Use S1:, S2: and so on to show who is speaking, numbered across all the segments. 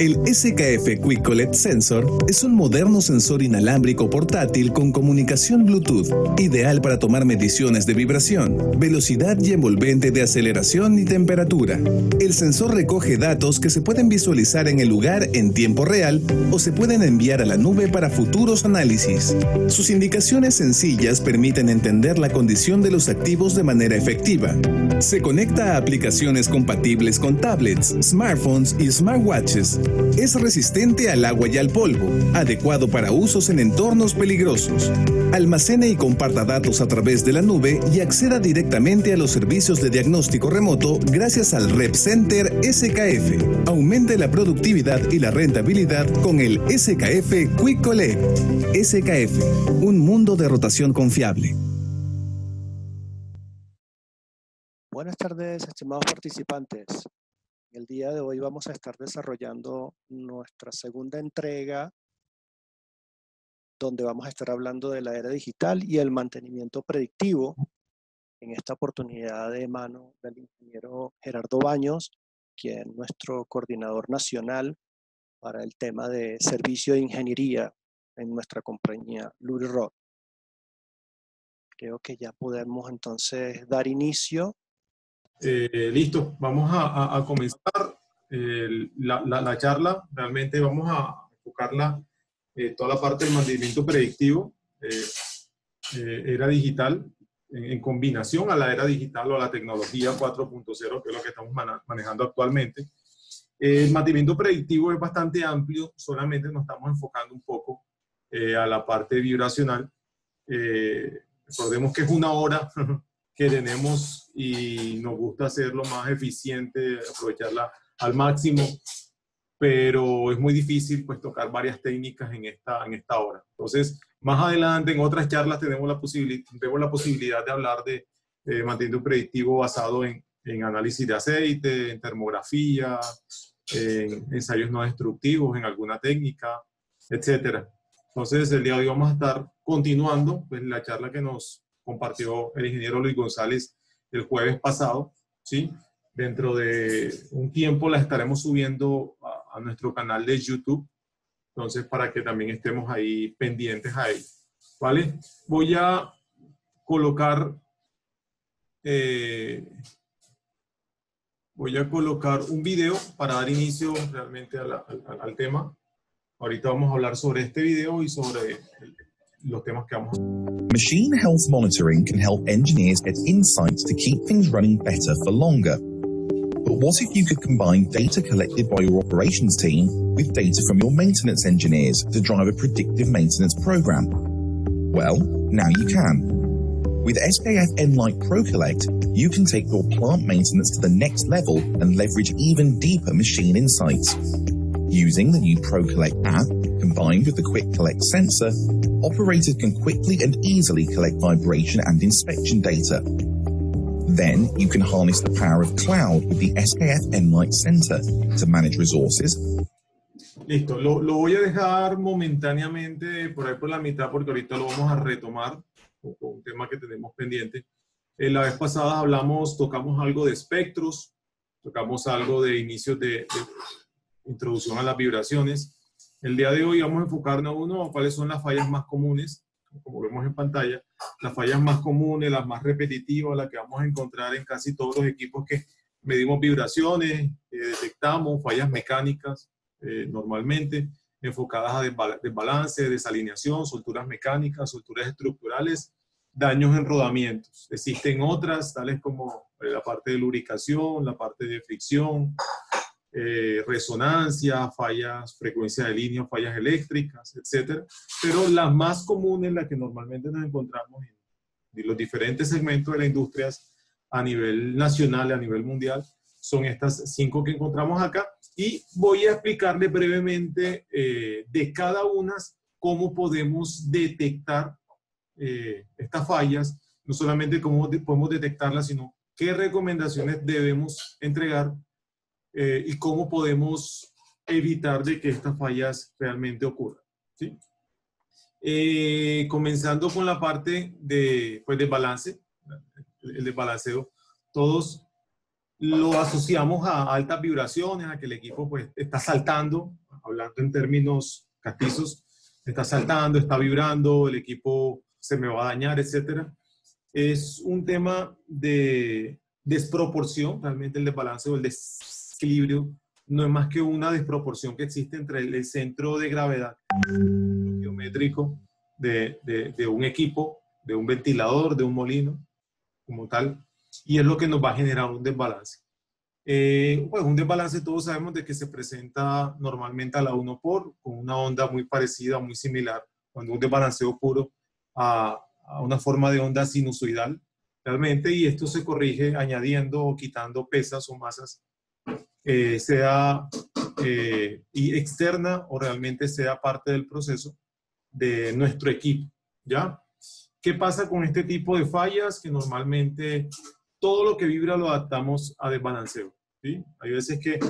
S1: El SKF Quick Collect Sensor es un moderno sensor inalámbrico portátil con comunicación Bluetooth, ideal para tomar mediciones de vibración, velocidad y envolvente de aceleración y temperatura. El sensor recoge datos que se pueden visualizar en el lugar en tiempo real o se pueden enviar a la nube para futuros análisis. Sus indicaciones sencillas permiten entender la condición de los activos de manera efectiva. Se conecta a aplicaciones compatibles con tablets, smartphones y smartwatches. Es resistente al agua y al polvo, adecuado para usos en entornos peligrosos. Almacene y comparta datos a través de la nube y acceda directamente a los servicios de diagnóstico remoto gracias al Rep Center SKF. Aumente la productividad y la rentabilidad con el SKF Quick Collect. SKF, un mundo de rotación confiable.
S2: Buenas tardes, estimados participantes. El día de hoy vamos a estar desarrollando nuestra segunda entrega, donde vamos a estar hablando de la era digital y el mantenimiento predictivo. En esta oportunidad de mano del ingeniero Gerardo Baños, quien es nuestro coordinador nacional para el tema de servicio de ingeniería en nuestra compañía Lurirod. Creo que ya podemos entonces dar inicio.
S3: Listo, vamos a comenzar la charla. Realmente vamos a enfocarla toda la parte del mantenimiento predictivo, era digital, en combinación a la era digital o a la tecnología 4.0, que es lo que estamos manejando actualmente. El mantenimiento predictivo es bastante amplio, solamente nos estamos enfocando un poco a la parte vibracional. Recordemos que es una hora que tenemos y nos gusta hacerlo más eficiente, aprovecharla al máximo, pero es muy difícil pues tocar varias técnicas en esta hora. Entonces, más adelante en otras charlas tenemos la posibilidad de hablar de mantenimiento predictivo basado en análisis de aceite, en termografía, en ensayos no destructivos, en alguna técnica, etcétera. Entonces, el día de hoy vamos a estar continuando pues, la charla que nos compartió el ingeniero Luis González el jueves pasado, ¿sí? Dentro de un tiempo la estaremos subiendo a nuestro canal de YouTube, entonces para que también estemos ahí pendientes a ello, ¿vale? Voy a colocar un video para dar inicio realmente al tema. Ahorita vamos a hablar sobre este video y sobre los temas que vamos a hablar.
S4: Machine health monitoring can help engineers get insights to keep things running better for longer. But what if you could combine data collected by your operations team with data from your maintenance engineers to drive a predictive maintenance program? Well, now you can. With SKF Enlight ProCollect, you can take your plant maintenance to the next level and leverage even deeper machine insights. Using the new ProCollect app, combined with the Quick Collect sensor, operators can quickly and easily collect vibration and inspection data. Then you can harness the power of cloud with the SKF Enlight Center to manage resources.
S3: Listo, lo voy a dejar momentáneamente por ahí por la mitad porque ahorita lo vamos a retomar con un tema que tenemos pendiente. La vez pasada tocamos algo de espectros, tocamos algo de inicios de introducción a las vibraciones. El día de hoy vamos a enfocarnos a cuáles son las fallas más comunes, como vemos en pantalla, las fallas más comunes, las más repetitivas, las que vamos a encontrar en casi todos los equipos que medimos vibraciones, detectamos fallas mecánicas normalmente, enfocadas a desbalance, desalineación, solturas mecánicas, solturas estructurales, daños en rodamientos. Existen otras, tales como la parte de lubricación, la parte de fricción, resonancia, fallas, frecuencia de línea, fallas eléctricas, etc. Pero las más comunes, las que normalmente nos encontramos en los diferentes segmentos de las industrias a nivel nacional, a nivel mundial, son estas 5 que encontramos acá. Y voy a explicarles brevemente de cada una cómo podemos detectar estas fallas, no solamente cómo podemos detectarlas, sino qué recomendaciones debemos entregar y cómo podemos evitar de que estas fallas realmente ocurran, ¿sí? Comenzando con la parte de balance, el desbalanceo. Todos lo asociamos a altas vibraciones, a que el equipo pues está saltando, hablando en términos castizos, está saltando, está vibrando, el equipo se me va a dañar, etc. Es un tema de desproporción, realmente el desbalance o el desequilibrio no es más que una desproporción que existe entre el centro de gravedad geométrico de un equipo, de un ventilador, de un molino, como tal, y es lo que nos va a generar un desbalance. Pues un desbalance todos sabemos de que se presenta normalmente a la 1 por, con una onda muy parecida, muy similar, cuando un desbalanceo puro a una forma de onda sinusoidal, realmente, y esto se corrige añadiendo o quitando pesas o masas, sea y externa o realmente sea parte del proceso de nuestro equipo, ¿ya? ¿Qué pasa con este tipo de fallas? Que normalmente todo lo que vibra lo adaptamos a desbalanceo, ¿sí? Hay veces que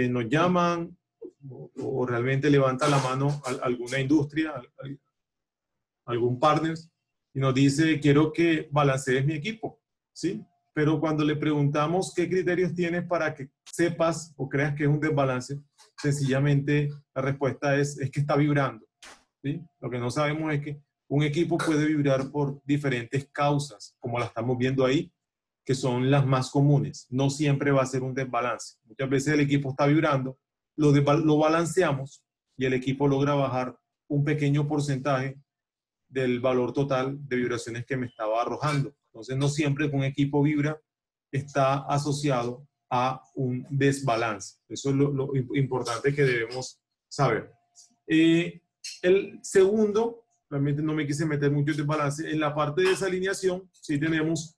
S3: nos llaman o realmente levanta la mano alguna industria, algún partner, y nos dice, quiero que balancees mi equipo, ¿sí? Pero cuando le preguntamos qué criterios tienes para que sepas o creas que es un desbalance, sencillamente la respuesta es que está vibrando, ¿sí? Lo que no sabemos es que un equipo puede vibrar por diferentes causas, como la estamos viendo ahí, que son las más comunes. No siempre va a ser un desbalance. Muchas veces el equipo está vibrando, lo balanceamos y el equipo logra bajar un pequeño porcentaje del valor total de vibraciones que me estaba arrojando. Entonces, no siempre que un equipo vibra está asociado a un desbalance. Eso es lo importante que debemos saber. El segundo, realmente no me quise meter mucho en desbalance, en la parte de desalineación, sí tenemos,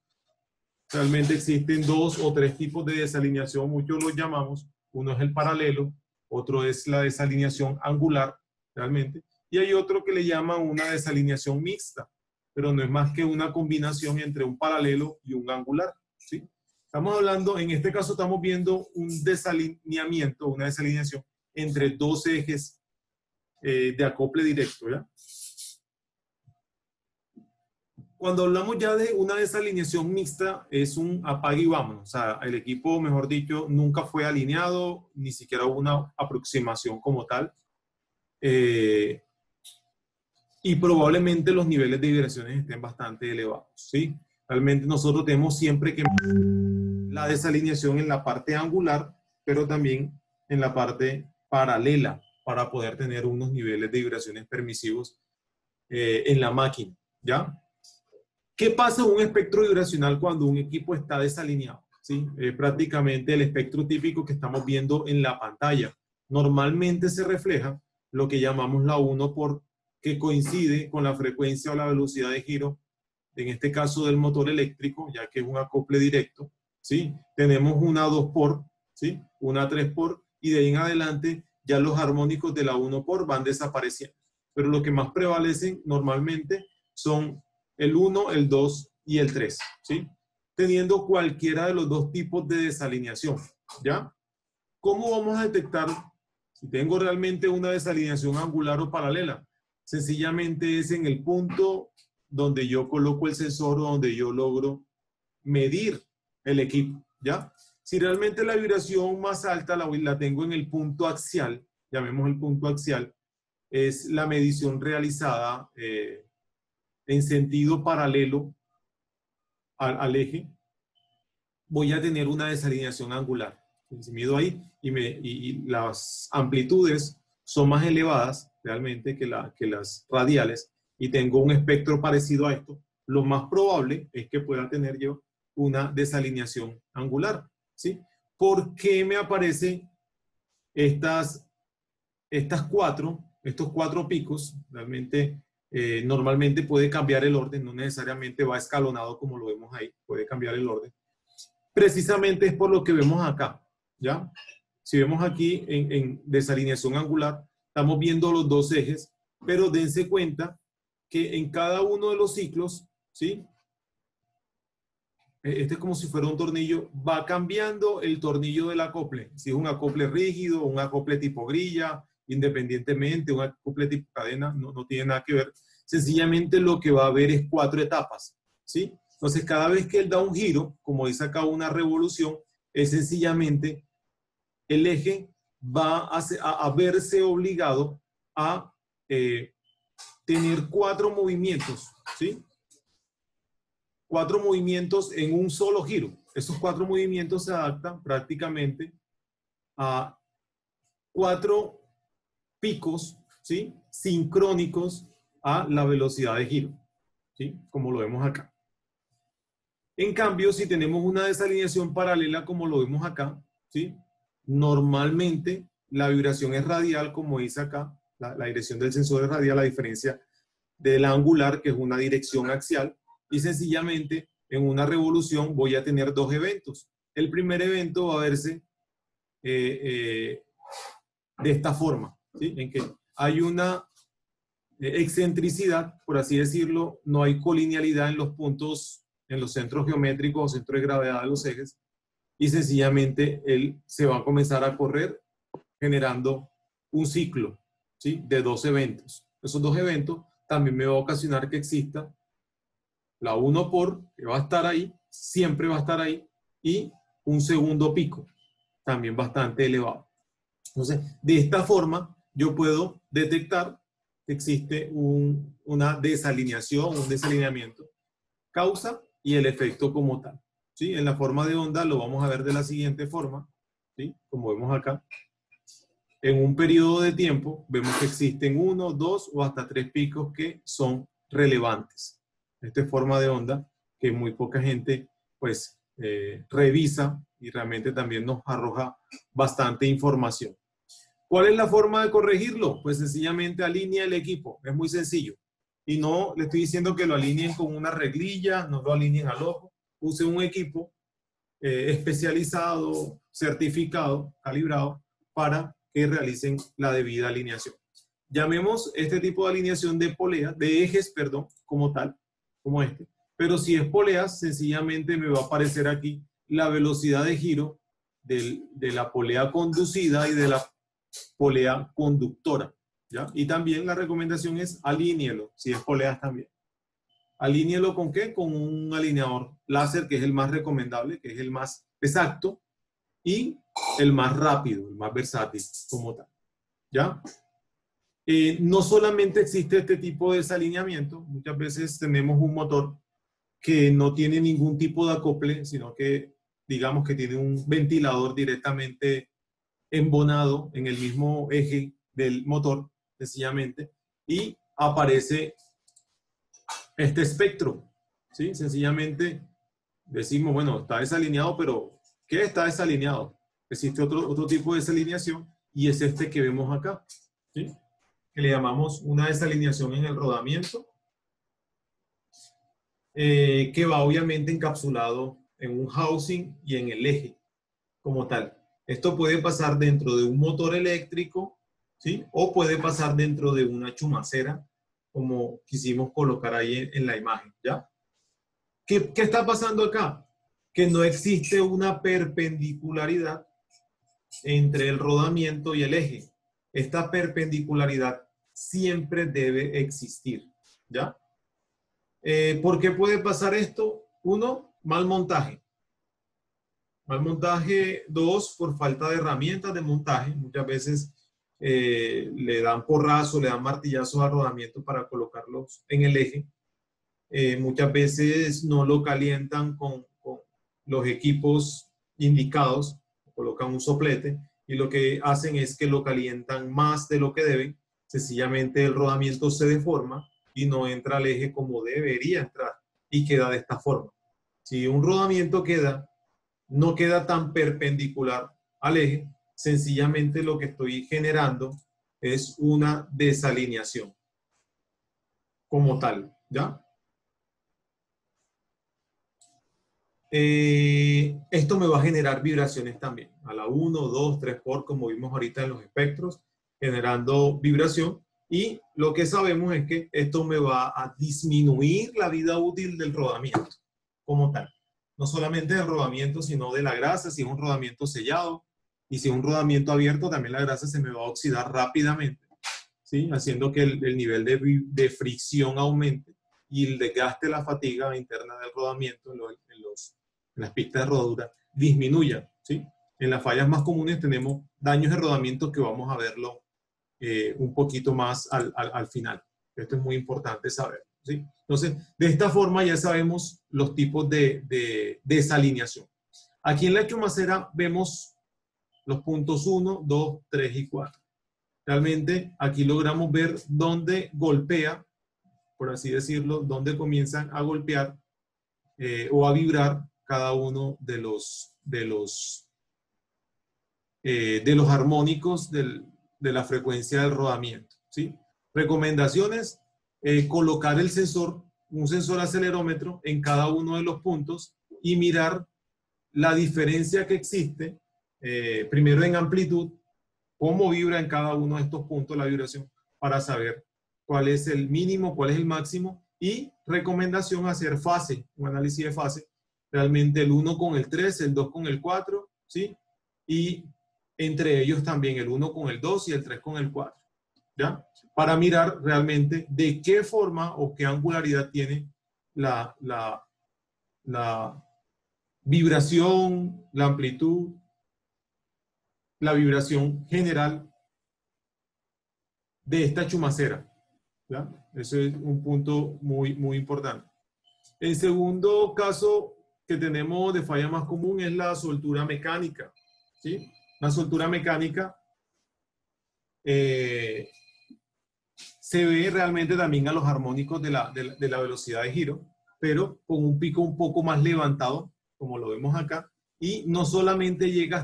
S3: realmente existen 2 o 3 tipos de desalineación, muchos los llamamos. Uno es el paralelo, otro es la desalineación angular, realmente, y hay otro que le llaman una desalineación mixta, pero no es más que una combinación entre un paralelo y un angular, ¿sí? Estamos hablando, en este caso estamos viendo un desalineamiento, una desalineación entre 2 ejes de acople directo, ¿ya? Cuando hablamos ya de una desalineación mixta, es un apague y vámonos. O sea, el equipo, mejor dicho, nunca fue alineado, ni siquiera hubo una aproximación como tal. Y probablemente los niveles de vibraciones estén bastante elevados, ¿sí? Realmente nosotros tenemos siempre que la desalineación en la parte angular, pero también en la parte paralela, para poder tener unos niveles de vibraciones permisivos en la máquina, ¿ya? ¿Qué pasa en un espectro vibracional cuando un equipo está desalineado? ¿Sí? Prácticamente el espectro típico que estamos viendo en la pantalla. Normalmente se refleja lo que llamamos la 1 por, que coincide con la frecuencia o la velocidad de giro, en este caso del motor eléctrico, ya que es un acople directo, ¿sí? Tenemos una 2 por, ¿sí? Una 3 por, y de ahí en adelante ya los armónicos de la 1 por van desapareciendo. Pero lo que más prevalecen normalmente son el 1, el 2 y el 3, ¿sí? Teniendo cualquiera de los 2 tipos de desalineación, ¿ya? ¿Cómo vamos a detectar si tengo realmente una desalineación angular o paralela? Sencillamente es en el punto donde yo coloco el sensor o donde yo logro medir el equipo, ¿ya? Si realmente la vibración más alta la tengo en el punto axial, llamemos el punto axial, es la medición realizada en sentido paralelo al eje, voy a tener una desalineación angular. Si mido ahí y las amplitudes son más elevadas realmente que las radiales y tengo un espectro parecido a esto, lo más probable es que pueda tener yo una desalineación angular, ¿sí? ¿Por qué me aparecen estos 4 picos? Realmente normalmente puede cambiar el orden, no necesariamente va escalonado como lo vemos ahí, puede cambiar el orden. Precisamente es por lo que vemos acá, ¿ya? Si vemos aquí en desalineación angular, estamos viendo los 2 ejes, pero dense cuenta que en cada uno de los ciclos, ¿sí? Este es como si fuera un tornillo, va cambiando el tornillo del acople. Si es un acople rígido, un acople tipo grilla, independientemente, un acople tipo cadena, no tiene nada que ver. Sencillamente lo que va a haber es 4 etapas, ¿sí? Entonces, cada vez que él da un giro, como dice acá una revolución, es sencillamente el eje va a verse obligado a tener 4 movimientos, ¿sí? 4 movimientos en un solo giro. Esos 4 movimientos se adaptan prácticamente a 4 picos, ¿sí? Sincrónicos a la velocidad de giro, ¿sí? Como lo vemos acá. En cambio, si tenemos una desalineación paralela como lo vemos acá, ¿sí? Normalmente la vibración es radial, como dice acá, la dirección del sensor es radial, a diferencia del angular, que es una dirección axial, y sencillamente en una revolución voy a tener 2 eventos. El primer evento va a verse de esta forma, ¿sí? En que hay una excentricidad, por así decirlo, no hay colinealidad en los puntos, en los centros geométricos o centros de gravedad de los ejes, y sencillamente él se va a comenzar a correr generando un ciclo, ¿sí? De 2 eventos. Esos 2 eventos también me va a ocasionar que exista la 1 por, que va a estar ahí, siempre va a estar ahí, y un segundo pico, también bastante elevado. Entonces, de esta forma, yo puedo detectar que existe una desalineación, un desalineamiento, causa y el efecto como tal, ¿sí? En la forma de onda lo vamos a ver de la siguiente forma, ¿sí? Como vemos acá. En un periodo de tiempo, vemos que existen 1, 2 o hasta 3 picos que son relevantes. Esta es forma de onda que muy poca gente, pues, revisa y realmente también nos arroja bastante información. ¿Cuál es la forma de corregirlo? Pues sencillamente alinea el equipo. Es muy sencillo. Y no le estoy diciendo que lo alineen con una reglilla, no lo alineen al ojo. Use un equipo especializado, certificado, calibrado, para que realicen la debida alineación. Llamemos este tipo de alineación de poleas, de ejes, perdón, como tal, como este. Pero si es poleas, sencillamente me va a aparecer aquí la velocidad de giro de la polea conducida y de la polea conductora, ¿ya? Y también la recomendación es alíñelo, si es poleas también. Alíñelo ¿con qué? Con un alineador láser, que es el más recomendable, que es el más exacto y el más rápido, el más versátil como tal, ¿ya? No solamente existe este tipo de desalineamiento, muchas veces tenemos un motor que no tiene ningún tipo de acople, sino que digamos que tiene un ventilador directamente embonado en el mismo eje del motor, sencillamente, y aparece este espectro, ¿sí? Sencillamente decimos, bueno, está desalineado, pero ¿qué está desalineado? Existe otro tipo de desalineación y es este que vemos acá, ¿sí? Que le llamamos una desalineación en el rodamiento, que va obviamente encapsulado en un housing y en el eje como tal. Esto puede pasar dentro de un motor eléctrico, ¿sí? O puede pasar dentro de una chumacera, como quisimos colocar ahí en la imagen, ¿ya? ¿Qué está pasando acá? Que no existe una perpendicularidad entre el rodamiento y el eje. Esta perpendicularidad siempre debe existir, ¿ya? ¿Por qué puede pasar esto? 1, mal montaje. Mal montaje. 2, por falta de herramientas de montaje. Muchas veces le dan porrazo, le dan martillazos al rodamiento para colocarlos en el eje. Muchas veces no lo calientan con los equipos indicados, colocan un soplete y lo que hacen es que lo calientan más de lo que deben. Sencillamente el rodamiento se deforma y no entra al eje como debería entrar y queda de esta forma. Si un rodamiento no queda tan perpendicular al eje, sencillamente lo que estoy generando es una desalineación como tal, ¿ya? Esto me va a generar vibraciones también, a la 1, 2, 3 por, como vimos ahorita en los espectros, generando vibración. Y lo que sabemos es que esto me va a disminuir la vida útil del rodamiento como tal. No solamente del rodamiento, sino de la grasa, si es un rodamiento sellado. Y si es un rodamiento abierto, también la grasa se me va a oxidar rápidamente, ¿sí? Haciendo que el nivel de fricción aumente y el desgaste, la fatiga interna del rodamiento en las pistas de rodadura disminuya. ¿sí? En las fallas más comunes tenemos daños de rodamiento que vamos a verlo un poquito más al final. Esto es muy importante saber, ¿sí? Entonces, de esta forma ya sabemos los tipos de desalineación. Aquí en la chumacera vemos los puntos 1, 2, 3 y 4. Realmente aquí logramos ver dónde golpea, por así decirlo, dónde comienzan a golpear o a vibrar cada uno de los armónicos de la frecuencia del rodamiento, ¿sí? Recomendaciones: colocar el sensor, un sensor acelerómetro en cada uno de los puntos y mirar la diferencia que existe, primero en amplitud, cómo vibra en cada uno de estos puntos la vibración, para saber cuál es el mínimo, cuál es el máximo, y recomendación hacer fase, un análisis de fase, realmente el 1 con el 3, el 2 con el 4, ¿sí? Y entre ellos también el 1 con el 2 y el 3 con el 4, ¿ya? Para mirar realmente de qué forma o qué angularidad tiene la vibración, la amplitud, la vibración general de esta chumacera, ¿ya? Ese es un punto muy, muy importante. El segundo caso que tenemos de falla más común es la soltura mecánica, ¿sí? La soltura mecánica se ve realmente también a los armónicos de la velocidad de giro, pero con un pico un poco más levantado, como lo vemos acá, y no solamente llega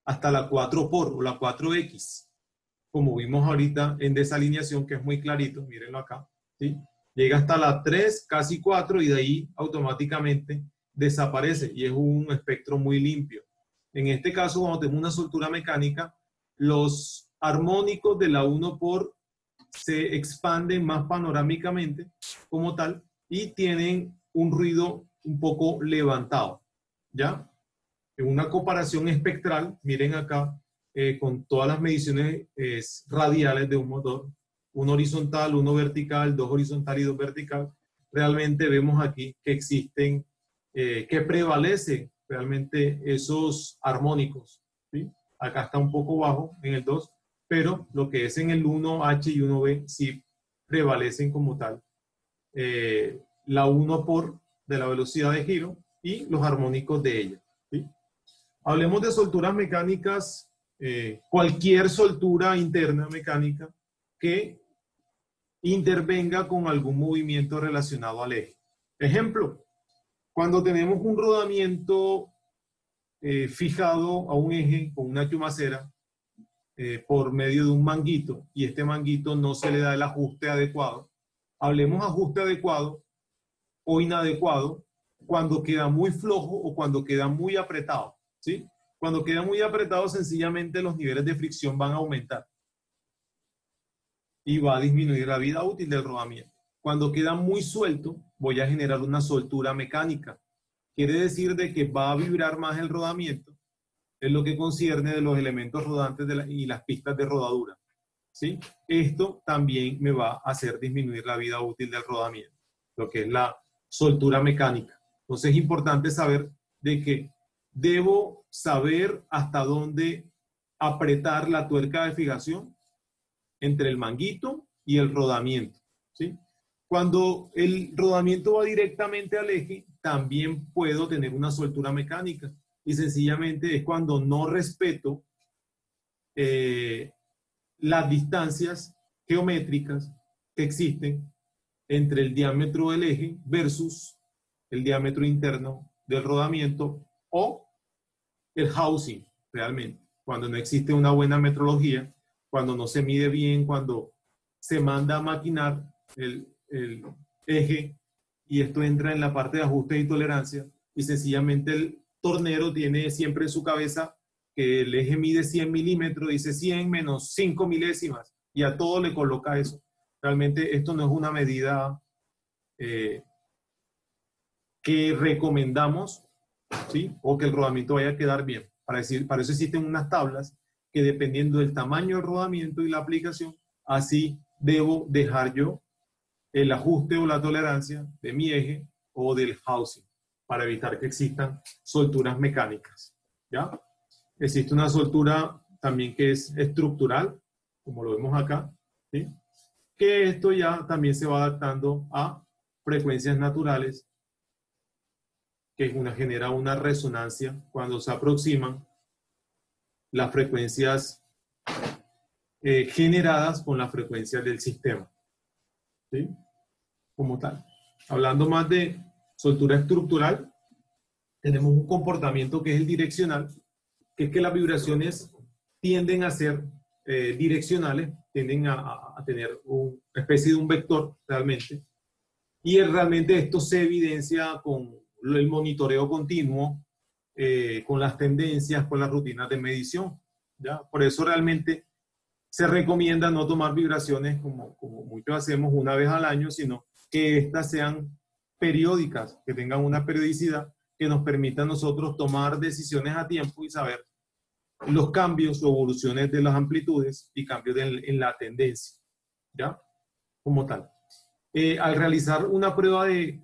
S3: hasta la 4 por o la 4X, como vimos ahorita en desalineación, que es muy clarito, mírenlo acá, ¿sí? Llega hasta la 3, casi 4, y de ahí automáticamente desaparece, y es un espectro muy limpio. En este caso, cuando tenemos una soltura mecánica, los armónicos de la 1 por se expanden más panorámicamente como tal, y tienen un ruido un poco levantado, ¿ya? En una comparación espectral, miren acá, con todas las mediciones radiales de un motor, uno horizontal, uno vertical, 2 horizontal y 2 vertical, realmente vemos aquí que existen, que prevalece realmente esos armónicos, ¿sí? Acá está un poco bajo en el 2, pero lo que es en el 1H y 1B sí prevalecen como tal. La 1 por de la velocidad de giro y los armónicos de ella, ¿sí? Hablemos de solturas mecánicas, cualquier soltura interna mecánica que intervenga con algún movimiento relacionado al eje. Ejemplo, cuando tenemos un rodamiento fijado a un eje con una chumacera por medio de un manguito, y este manguito no se le da el ajuste adecuado. Hablemos ajuste adecuado o inadecuado cuando queda muy flojo o cuando queda muy apretado, ¿sí? Cuando queda muy apretado, sencillamente los niveles de fricción van a aumentar y va a disminuir la vida útil del rodamiento. Cuando queda muy suelto, voy a generar una soltura mecánica. Quiere decir de que va a vibrar más el rodamiento, es lo que concierne de los elementos rodantes y las pistas de rodadura, ¿sí? Esto también me va a hacer disminuir la vida útil del rodamiento, lo que es la soltura mecánica. Entonces es importante saber de que debo saber hasta dónde apretar la tuerca de fijación entre el manguito y el rodamiento, ¿sí? Cuando el rodamiento va directamente al eje, también puedo tener una soltura mecánica, y sencillamente es cuando no respeto las distancias geométricas que existen entre el diámetro del eje versus el diámetro interno del rodamiento o el housing, realmente. Cuando no existe una buena metrología, cuando no se mide bien, cuando se manda a maquinar el eje y esto entra en la parte de ajuste y tolerancia, y sencillamente el tornero tiene siempre en su cabeza que el eje mide 100 milímetros, dice 100 menos 5 milésimas, y a todo le coloca eso. Realmente esto no es una medida que recomendamos, ¿sí? O que el rodamiento vaya a quedar bien. Para eso existen unas tablas que, dependiendo del tamaño del rodamiento y la aplicación, así debo dejar yo el ajuste o la tolerancia de mi eje o del housing. para evitar que existan solturas mecánicas, ¿ya? Existe una soltura también que es estructural, como lo vemos acá, ¿sí? Que esto ya también se va adaptando a frecuencias naturales, que genera una resonancia cuando se aproximan las frecuencias generadas con las frecuencias del sistema, ¿sí? Como tal. Hablando más de soltura estructural, tenemos un comportamiento que es el direccional, que es que las vibraciones tienden a ser direccionales, tienden a tener una especie de un vector realmente, y realmente esto se evidencia con el monitoreo continuo, con las tendencias, con las rutinas de medición, ¿ya? Por eso realmente se recomienda no tomar vibraciones como muchos hacemos una vez al año, sino que éstas sean periódicas, que tengan una periodicidad que nos permita a nosotros tomar decisiones a tiempo y saber los cambios o evoluciones de las amplitudes y cambios en la tendencia, ¿ya? Como tal. Al realizar una prueba de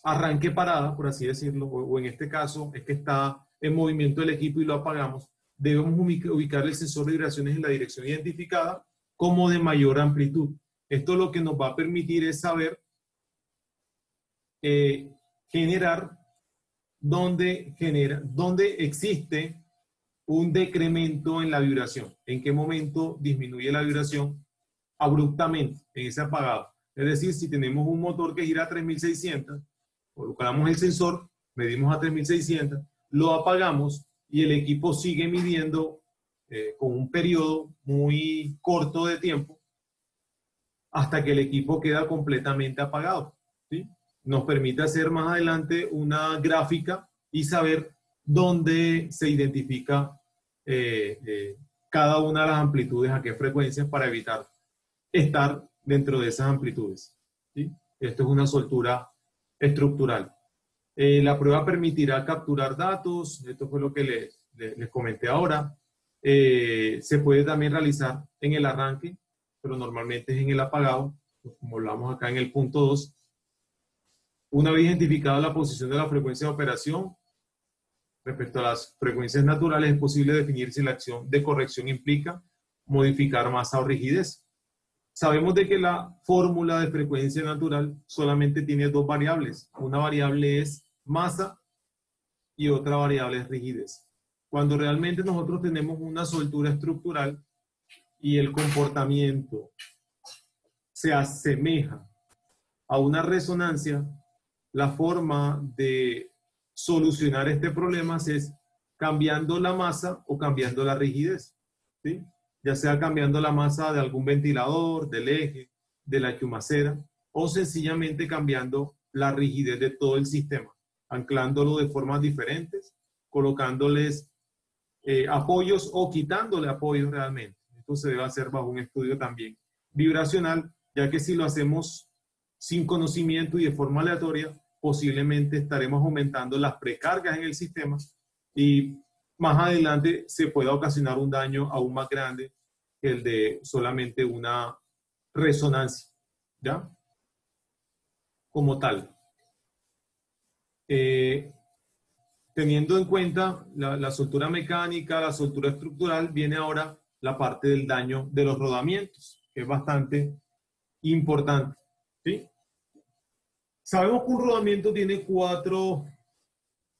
S3: arranque parada, por así decirlo, o en este caso es que está en movimiento el equipo y lo apagamos, debemos ubicar el sensor de vibraciones en la dirección identificada como de mayor amplitud. Esto lo que nos va a permitir es saber generar dónde existe un decremento en la vibración, en qué momento disminuye la vibración abruptamente en ese apagado. Es decir, si tenemos un motor que gira a 3600, colocamos el sensor, medimos a 3600, lo apagamos y el equipo sigue midiendo con un periodo muy corto de tiempo hasta que el equipo queda completamente apagado, ¿sí? Nos permite hacer más adelante una gráfica y saber dónde se identifica cada una de las amplitudes, a qué frecuencias, para evitar estar dentro de esas amplitudes, ¿sí? Esto es una soltura estructural. La prueba permitirá capturar datos, esto fue lo que les comenté ahora. Se puede también realizar en el arranque, pero normalmente es en el apagado, pues como hablamos acá en el punto 2. Una vez identificada la posición de la frecuencia de operación, respecto a las frecuencias naturales, es posible definir si la acción de corrección implica modificar masa o rigidez. Sabemos de que la fórmula de frecuencia natural solamente tiene dos variables. Una variable es masa y otra variable es rigidez. Cuando realmente nosotros tenemos una soltura estructural y el comportamiento se asemeja a una resonancia, la forma de solucionar este problema es cambiando la masa o cambiando la rigidez, ¿sí? Ya sea cambiando la masa de algún ventilador, del eje, de la chumacera, o sencillamente cambiando la rigidez de todo el sistema, anclándolo de formas diferentes, colocándoles apoyos o quitándole apoyos realmente. Esto se debe hacer bajo un estudio también vibracional, ya que si lo hacemos sin conocimiento y de forma aleatoria, posiblemente estaremos aumentando las precargas en el sistema y más adelante se pueda ocasionar un daño aún más grande que el de solamente una resonancia, ¿ya? Como tal. Teniendo en cuenta la soltura mecánica, la soltura estructural, viene ahora la parte del daño de los rodamientos, que es bastante importante, ¿sí? Sabemos que un rodamiento tiene 4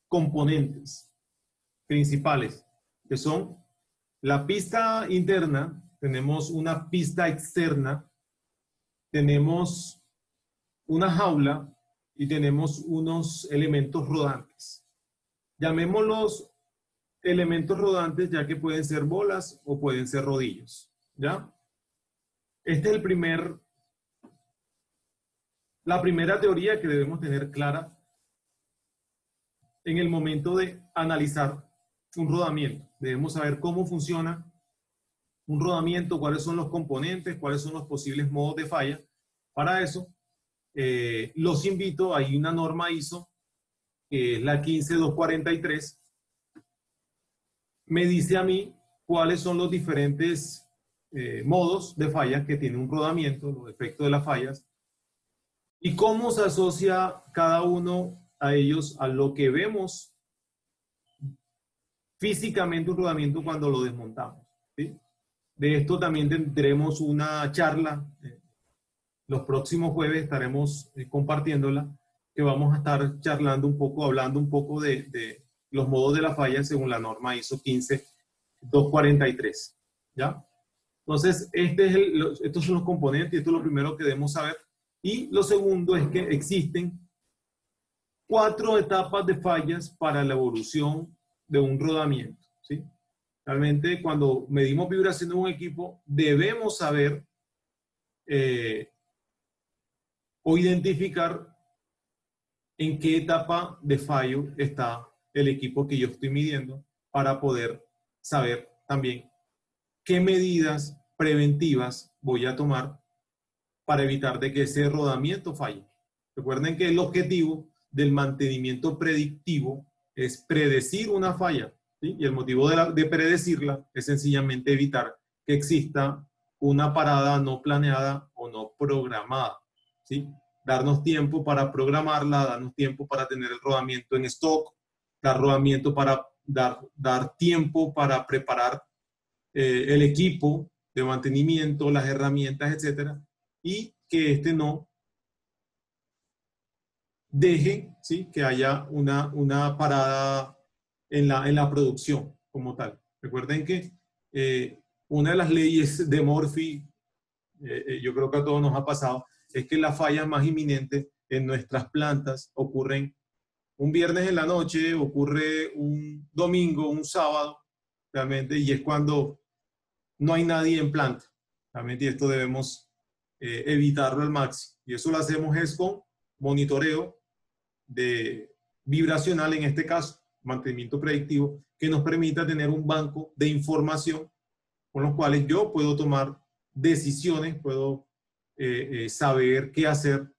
S3: componentes principales, que son la pista interna, tenemos una pista externa, tenemos una jaula y tenemos unos elementos rodantes. Llamémoslos elementos rodantes, ya que pueden ser bolas o pueden ser rodillos, ¿ya? Este es la primera teoría que debemos tener clara en el momento de analizar un rodamiento. Debemos saber cómo funciona un rodamiento, cuáles son los componentes, cuáles son los posibles modos de falla. Para eso, los invito, hay una norma ISO, que es la 15243, me dice a mí cuáles son los diferentes modos de falla que tiene un rodamiento, los efectos de las fallas, y cómo se asocia cada uno a ellos a lo que vemos físicamente un rodamiento cuando lo desmontamos, ¿sí? De esto también tendremos una charla. Los próximos jueves estaremos compartiéndola, que vamos a estar charlando un poco, hablando un poco de los modos de la falla según la norma ISO 15243, ¿ya? Entonces, estos son los componentes, esto es lo primero que debemos saber. Y lo segundo es que existen 4 etapas de fallas para la evolución de un rodamiento, ¿sí? Realmente, cuando medimos vibración de un equipo, debemos saber o identificar en qué etapa de fallo está el equipo que yo estoy midiendo para poder saber también qué medidas preventivas voy a tomar para evitar de que ese rodamiento falle. Recuerden que el objetivo del mantenimiento predictivo es predecir una falla, ¿sí? Y el motivo de predecirla es sencillamente evitar que exista una parada no planeada o no programada, ¿sí? Darnos tiempo para programarla, darnos tiempo para tener el rodamiento en stock, dar tiempo para preparar el equipo de mantenimiento, las herramientas, etcétera, y que no deje, ¿sí?, que haya una parada en la producción como tal. Recuerden que una de las leyes de Murphy, yo creo que a todos nos ha pasado, es que las fallas más inminentes en nuestras plantas ocurren un viernes en la noche, ocurre un domingo, un sábado, realmente, y es cuando no hay nadie en planta. Realmente, y esto debemos evitarlo al máximo. Y eso lo hacemos es con monitoreo vibracional, en este caso, mantenimiento predictivo, que nos permita tener un banco de información con los cuales yo puedo tomar decisiones, puedo saber qué hacer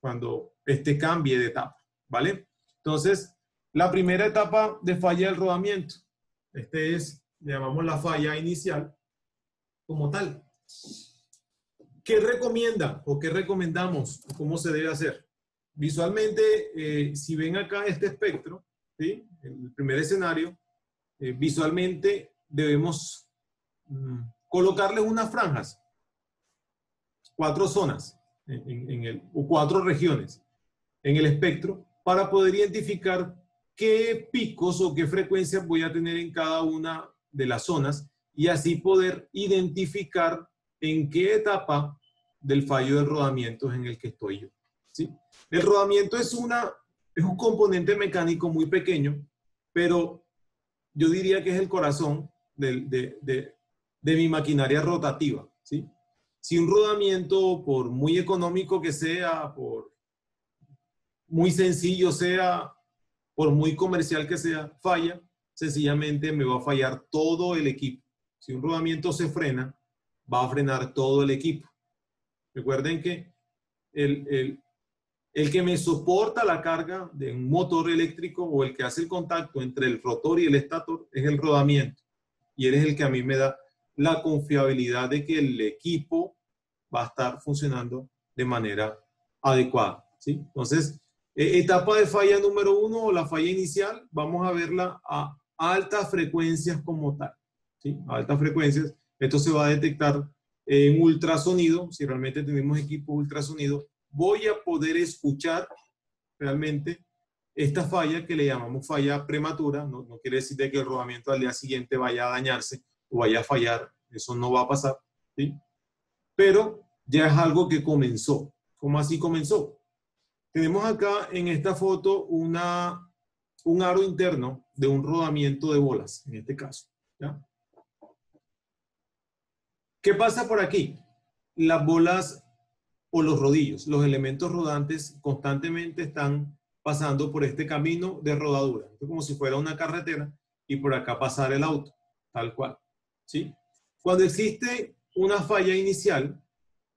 S3: cuando cambie de etapa, ¿vale? Entonces, la primera etapa de falla del rodamiento, le llamamos la falla inicial como tal. ¿Qué recomienda o qué recomendamos? ¿Cómo se debe hacer? Visualmente, si ven acá este espectro, ¿sí?, el primer escenario, visualmente debemos colocarles unas franjas, 4 zonas o 4 regiones en el espectro para poder identificar qué picos o qué frecuencias voy a tener en cada una de las zonas y así poder identificar en qué etapa del fallo del rodamiento es en el que estoy yo, ¿sí? El rodamiento es un componente mecánico muy pequeño, pero yo diría que es el corazón de mi maquinaria rotativa, ¿sí? Si un rodamiento, por muy económico que sea, por muy sencillo sea, por muy comercial que sea, falla, sencillamente me va a fallar todo el equipo. Si un rodamiento se frena, va a frenar todo el equipo. Recuerden que el que me soporta la carga de un motor eléctrico o el que hace el contacto entre el rotor y el estator es el rodamiento. Y él es el que a mí me da la confiabilidad de que el equipo va a estar funcionando de manera adecuada, ¿sí? Entonces, etapa de falla número 1 o la falla inicial, vamos a verla a altas frecuencias como tal, ¿sí? A altas frecuencias. Esto se va a detectar en ultrasonido. Si realmente tenemos equipo ultrasonido, voy a poder escuchar realmente esta falla que le llamamos falla prematura. No quiere decir de que el rodamiento al día siguiente vaya a dañarse o vaya a fallar. Eso no va a pasar, ¿sí? Pero ya es algo que comenzó. ¿Cómo así comenzó? Tenemos acá en esta foto un aro interno de un rodamiento de bolas, en este caso, ¿ya? ¿Qué pasa por aquí? Las bolas o los rodillos, los elementos rodantes constantemente están pasando por este camino de rodadura. Esto es como si fuera una carretera y por acá pasar el auto, tal cual, ¿sí? Cuando existe una falla inicial,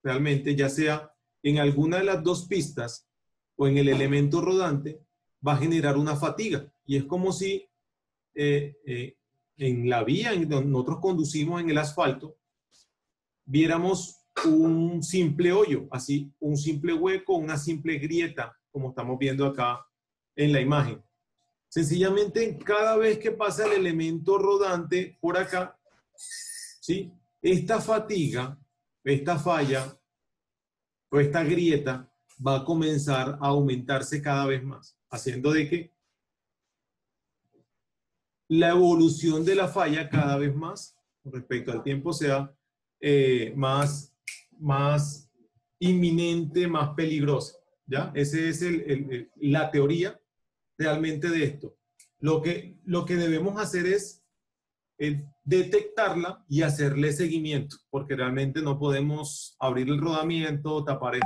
S3: realmente ya sea en alguna de las 2 pistas o en el elemento rodante, va a generar una fatiga. Y es como si en la vía en donde nosotros conducimos en el asfalto, viéramos un simple hoyo, así, un simple hueco, una simple grieta, como estamos viendo acá en la imagen. Sencillamente, cada vez que pasa el elemento rodante por acá, ¿sí? Esta fatiga, esta falla o esta grieta va a comenzar a aumentarse cada vez más, haciendo de que la evolución de la falla cada vez más con respecto al tiempo sea más inminente, más peligrosa, ¿ya? Esa es la teoría realmente de esto. Lo que debemos hacer es detectarla y hacerle seguimiento, porque realmente no podemos abrir el rodamiento, tapar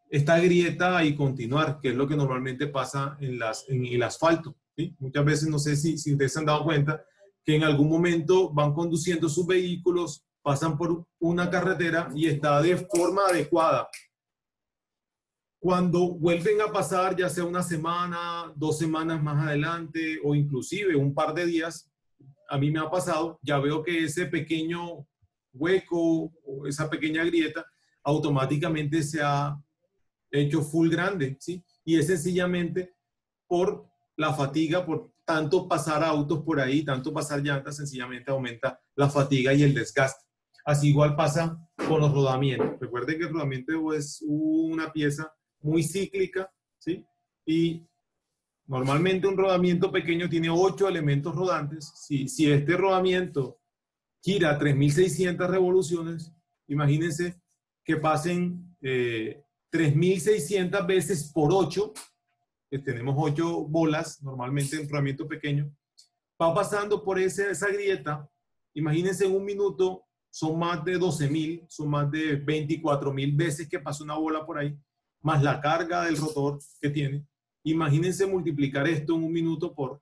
S3: esta grieta y continuar, que es lo que normalmente pasa en el asfalto, ¿sí? Muchas veces, no sé si ustedes se han dado cuenta, que en algún momento van conduciendo sus vehículos, pasan por una carretera y está de forma adecuada. Cuando vuelven a pasar, ya sea una semana, 2 semanas más adelante, o inclusive un par de días, a mí me ha pasado, ya veo que ese pequeño hueco o esa pequeña grieta automáticamente se ha hecho full grande, ¿sí? Y es sencillamente por la fatiga, por tanto pasar autos por ahí, tanto pasar llantas, sencillamente aumenta la fatiga y el desgaste. Así igual pasa con los rodamientos. Recuerden que el rodamiento es una pieza muy cíclica, ¿sí? Y normalmente un rodamiento pequeño tiene 8 elementos rodantes. Si este rodamiento gira 3.600 revoluciones, imagínense que pasen 3.600 veces por 8, que tenemos 8 bolas, normalmente en rodamiento pequeño, va pasando por esa grieta. Imagínense en un minuto, son más de 12.000, son más de 24.000 veces que pasa una bola por ahí, más la carga del rotor que tiene. Imagínense multiplicar esto en un minuto por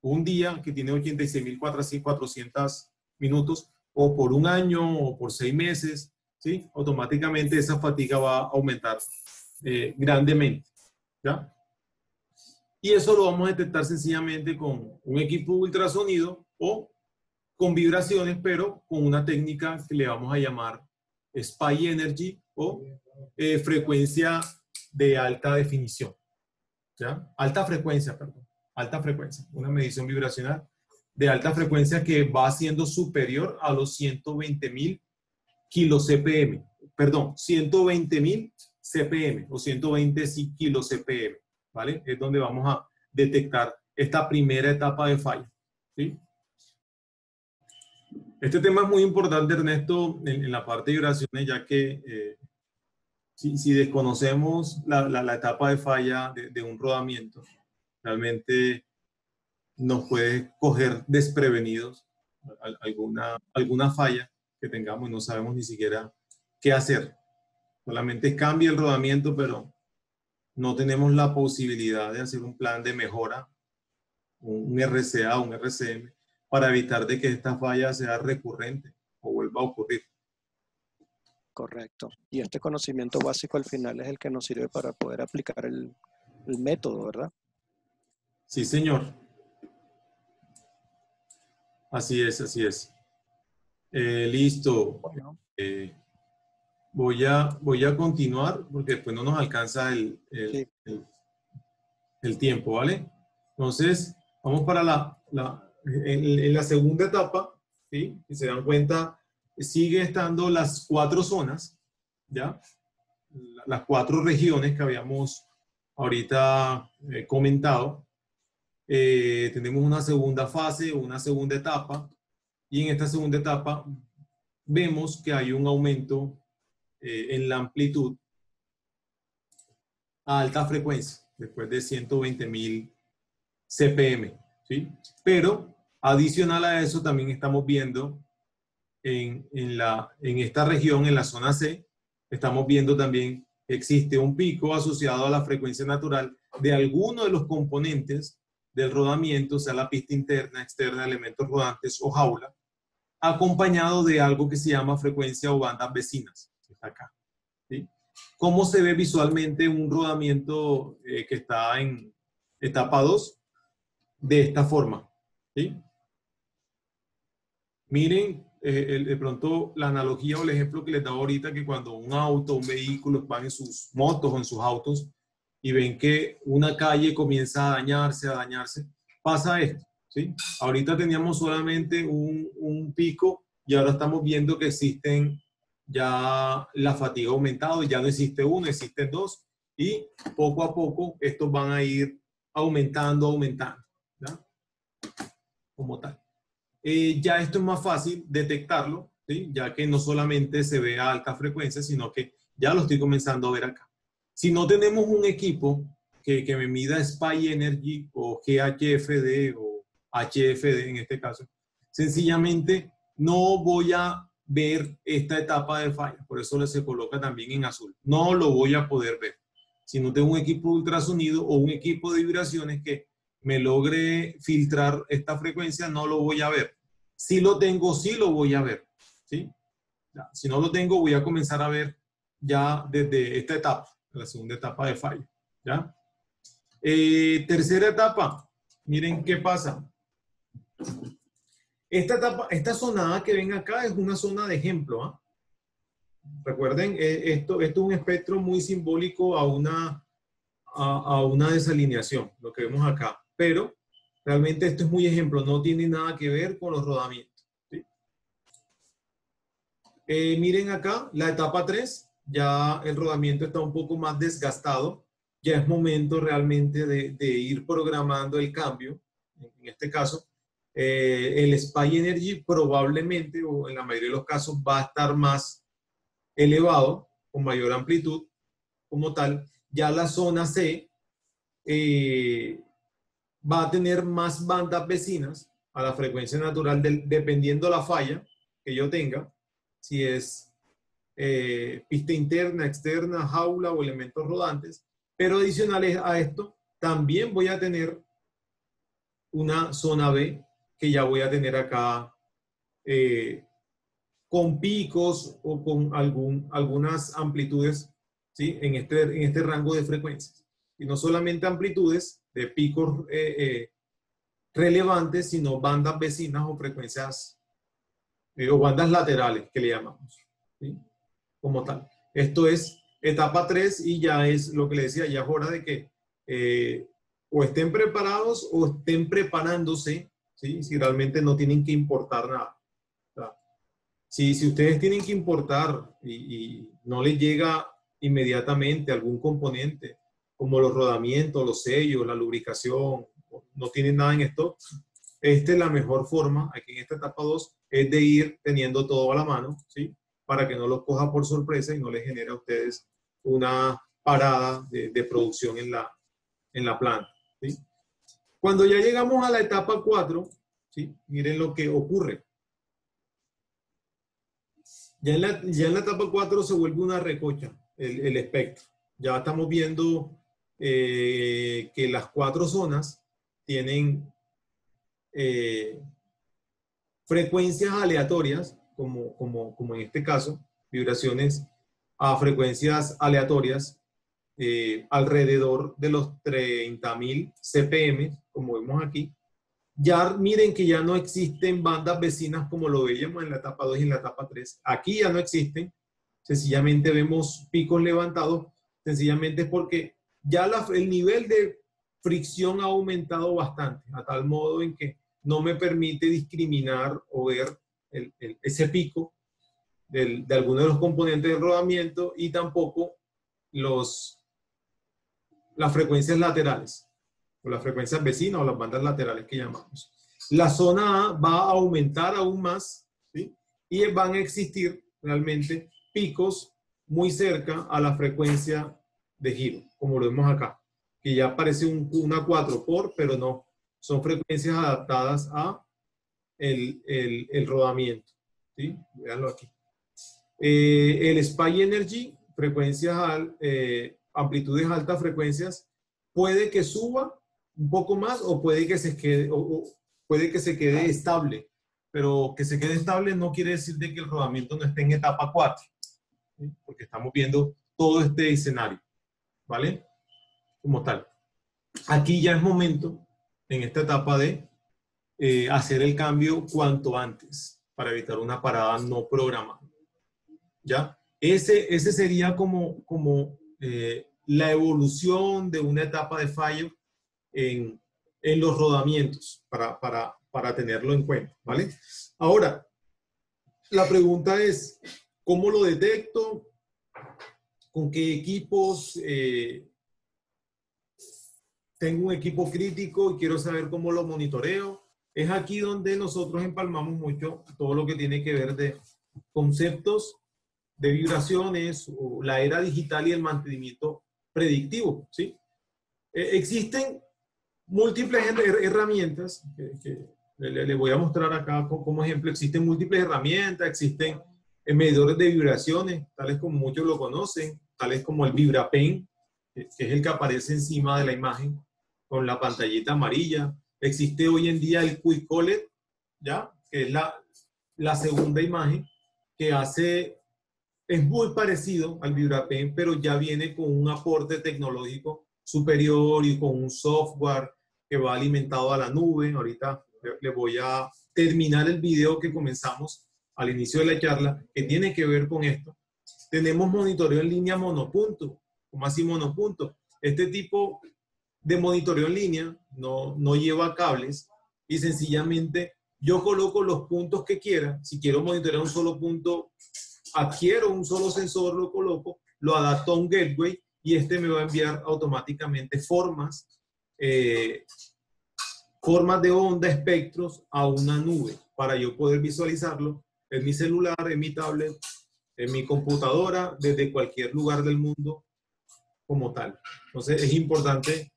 S3: un día que tiene 86.400 minutos, o por un año, o por 6 meses, ¿sí? Automáticamente esa fatiga va a aumentar grandemente, ¿ya? Y eso lo vamos a detectar sencillamente con un equipo de ultrasonido o con vibraciones, pero con una técnica que le vamos a llamar Spy Energy o frecuencia de alta definición, ¿ya? Alta frecuencia, una medición vibracional de alta frecuencia que va siendo superior a los 120.000 kilos CPM, perdón, 120.000 CPM o 120 kilos CPM, ¿vale? Es donde vamos a detectar esta primera etapa de falla, ¿sí? Este tema es muy importante, Ernesto, en la parte de vibraciones, ya que si desconocemos la etapa de falla de un rodamiento, realmente nos puede coger desprevenidos alguna falla que tengamos y no sabemos ni siquiera qué hacer. Solamente cambia el rodamiento, pero no tenemos la posibilidad de hacer un plan de mejora, un RCA, un RCM, para evitar de que esta falla sea recurrente o vuelva a ocurrir.
S2: Correcto. Y este conocimiento básico al final es el que nos sirve para poder aplicar el método, ¿verdad?
S3: Sí, señor. Así es, así es. Listo.
S2: Bueno.
S3: Voy a continuar porque después no nos alcanza el tiempo, ¿vale? Entonces, vamos para en la segunda etapa, ¿sí? Si se dan cuenta, sigue estando las 4 zonas, ¿ya? Las 4 regiones que habíamos ahorita comentado. Tenemos una segunda fase, una segunda etapa, y en esta segunda etapa vemos que hay un aumento en la amplitud a alta frecuencia, después de 120.000 CPM, ¿sí? Pero adicional a eso también estamos viendo en esta región, en la zona C, estamos viendo también que existe un pico asociado a la frecuencia natural de alguno de los componentes del rodamiento, sea la pista interna, externa, elementos rodantes o jaula, acompañado de algo que se llama frecuencia o bandas vecinas, que está acá, ¿sí? ¿Cómo se ve visualmente un rodamiento que está en etapa 2? De esta forma, ¿sí? Miren, de pronto la analogía o el ejemplo que les daba ahorita, que cuando un auto, un vehículo van en sus motos o en sus autos y ven que una calle comienza a dañarse, pasa esto, ¿sí? Ahorita teníamos solamente un pico y ahora estamos viendo que existen ya la fatiga ha aumentado, ya no existe uno, existen dos, y poco a poco estos van a ir aumentando, ¿ya? Como tal. Ya esto es más fácil detectarlo, ¿sí? Ya que no solamente se ve a alta frecuencia, sino que ya lo estoy comenzando a ver acá. Si no tenemos un equipo que me mida SPY Energy o GHFD o HFD en este caso, sencillamente no voy a ver esta etapa de falla. Por eso se coloca también en azul. No lo voy a poder ver. Si no tengo un equipo de ultrasonido o un equipo de vibraciones que me logre filtrar esta frecuencia, no lo voy a ver. Si lo tengo, sí lo voy a ver, ¿sí? Ya, si no lo tengo, voy a comenzar a ver ya desde esta etapa, la segunda etapa de falla, ¿ya? Tercera etapa, miren qué pasa. Esta etapa, esta zona A que ven acá es una zona de ejemplo, ¿ah? Recuerden, esto es un espectro muy simbólico a una desalineación, lo que vemos acá, pero realmente esto es muy ejemplo, no tiene nada que ver con los rodamientos, ¿sí? Miren acá, la etapa 3, ya el rodamiento está un poco más desgastado, ya es momento realmente de ir programando el cambio. En este caso, el SPY Energy probablemente, o en la mayoría de los casos, va a estar más elevado, con mayor amplitud, como tal. Ya la zona C va a tener más bandas vecinas a la frecuencia natural, dependiendo la falla que yo tenga, si es pista interna, externa, jaula o elementos rodantes. Pero adicionales a esto, también voy a tener una zona B que ya voy a tener acá con picos o con algunas amplitudes, ¿sí? en este rango de frecuencias. Y no solamente amplitudes de picos relevantes, sino bandas vecinas o frecuencias o bandas laterales que le llamamos, ¿sí? Como tal. Esto es etapa 3 y ya es lo que le decía, ya es hora de que o estén preparados o estén preparándose, ¿sí? Si realmente no tienen que importar nada. Si ustedes tienen que importar y no les llega inmediatamente algún componente, como los rodamientos, los sellos, la lubricación, no tienen nada en stock, esta es la mejor forma, aquí en esta etapa 2, es de ir teniendo todo a la mano, ¿sí? Para que no los coja por sorpresa y no les genere a ustedes una parada de producción en la planta, ¿sí? Cuando ya llegamos a la etapa 4, ¿sí? Miren lo que ocurre. Ya en la etapa 4 se vuelve una recocha el espectro. Ya estamos viendo que las 4 zonas tienen frecuencias aleatorias, como en este caso, vibraciones a frecuencias aleatorias alrededor de los 30.000 CPM, como vemos aquí. Ya miren que ya no existen bandas vecinas como lo veíamos en la etapa 2 y en la etapa 3. Aquí ya no existen. Sencillamente vemos picos levantados. Sencillamente es porque ya el nivel de fricción ha aumentado bastante, a tal modo en que no me permite discriminar o ver ese pico de alguno de los componentes del rodamiento y tampoco las frecuencias laterales, o las frecuencias vecinas o las bandas laterales que llamamos. La zona A va a aumentar aún más, ¿sí? Y van a existir realmente picos muy cerca a la frecuencia de giro, como lo vemos acá, que ya parece una 4 por, pero no, son frecuencias adaptadas a el rodamiento, ¿sí? Véanlo aquí. El SPY Energy, amplitudes altas frecuencias, puede que suba un poco más o puede que se quede estable, pero que se quede estable no quiere decir de que el rodamiento no esté en etapa 4, ¿sí? Porque estamos viendo todo este escenario, ¿vale? Como tal. Aquí ya es momento, en esta etapa de hacer el cambio cuanto antes para evitar una parada no programada, ¿ya? Ese sería como la evolución de una etapa de fallo en los rodamientos, para tenerlo en cuenta, ¿vale? Ahora, la pregunta es, ¿cómo lo detecto? ¿Con qué equipos? Tengo un equipo crítico y quiero saber cómo lo monitoreo. Es aquí donde nosotros empalmamos mucho todo lo que tiene que ver de conceptos de vibraciones, o la era digital y el mantenimiento predictivo, ¿sí? Existen múltiples herramientas que le voy a mostrar acá como ejemplo. Existen múltiples herramientas, existen medidores de vibraciones, tales como muchos lo conocen, tales como el VibraPen, que es el que aparece encima de la imagen con la pantallita amarilla. Existe hoy en día el QuickCollet, ¿ya? Que es la segunda imagen, que es muy parecido al VibraPen, pero ya viene con un aporte tecnológico superior y con un software que va alimentado a la nube. Ahorita le voy a terminar el video que comenzamos al inicio de la charla, que tiene que ver con esto. Tenemos monitoreo en línea monopunto. ¿Cómo así monopunto? Este tipo de monitoreo en línea no lleva cables y sencillamente yo coloco los puntos que quiera. Si quiero monitorear un solo punto, adquiero un solo sensor, lo coloco, lo adapto a un gateway y este me va a enviar automáticamente formas de onda, espectros a una nube para yo poder visualizarlo en mi celular, en mi tablet, en mi computadora, desde cualquier lugar del mundo como tal. Entonces es importante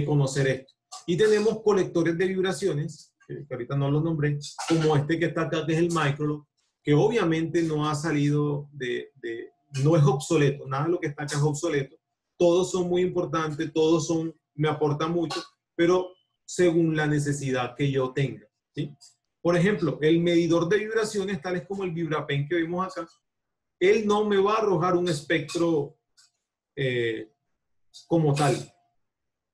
S3: conocer esto. Y tenemos colectores de vibraciones, que ahorita no los nombré, como este que está acá, que es el Microlog, que obviamente no ha salido no es obsoleto, nada de lo que está acá es obsoleto. Todos son muy importantes, todos me aportan mucho, pero según la necesidad que yo tenga, ¿sí? Por ejemplo, el medidor de vibraciones, tales como el VibraPen que vimos acá, él no me va a arrojar un espectro como tal,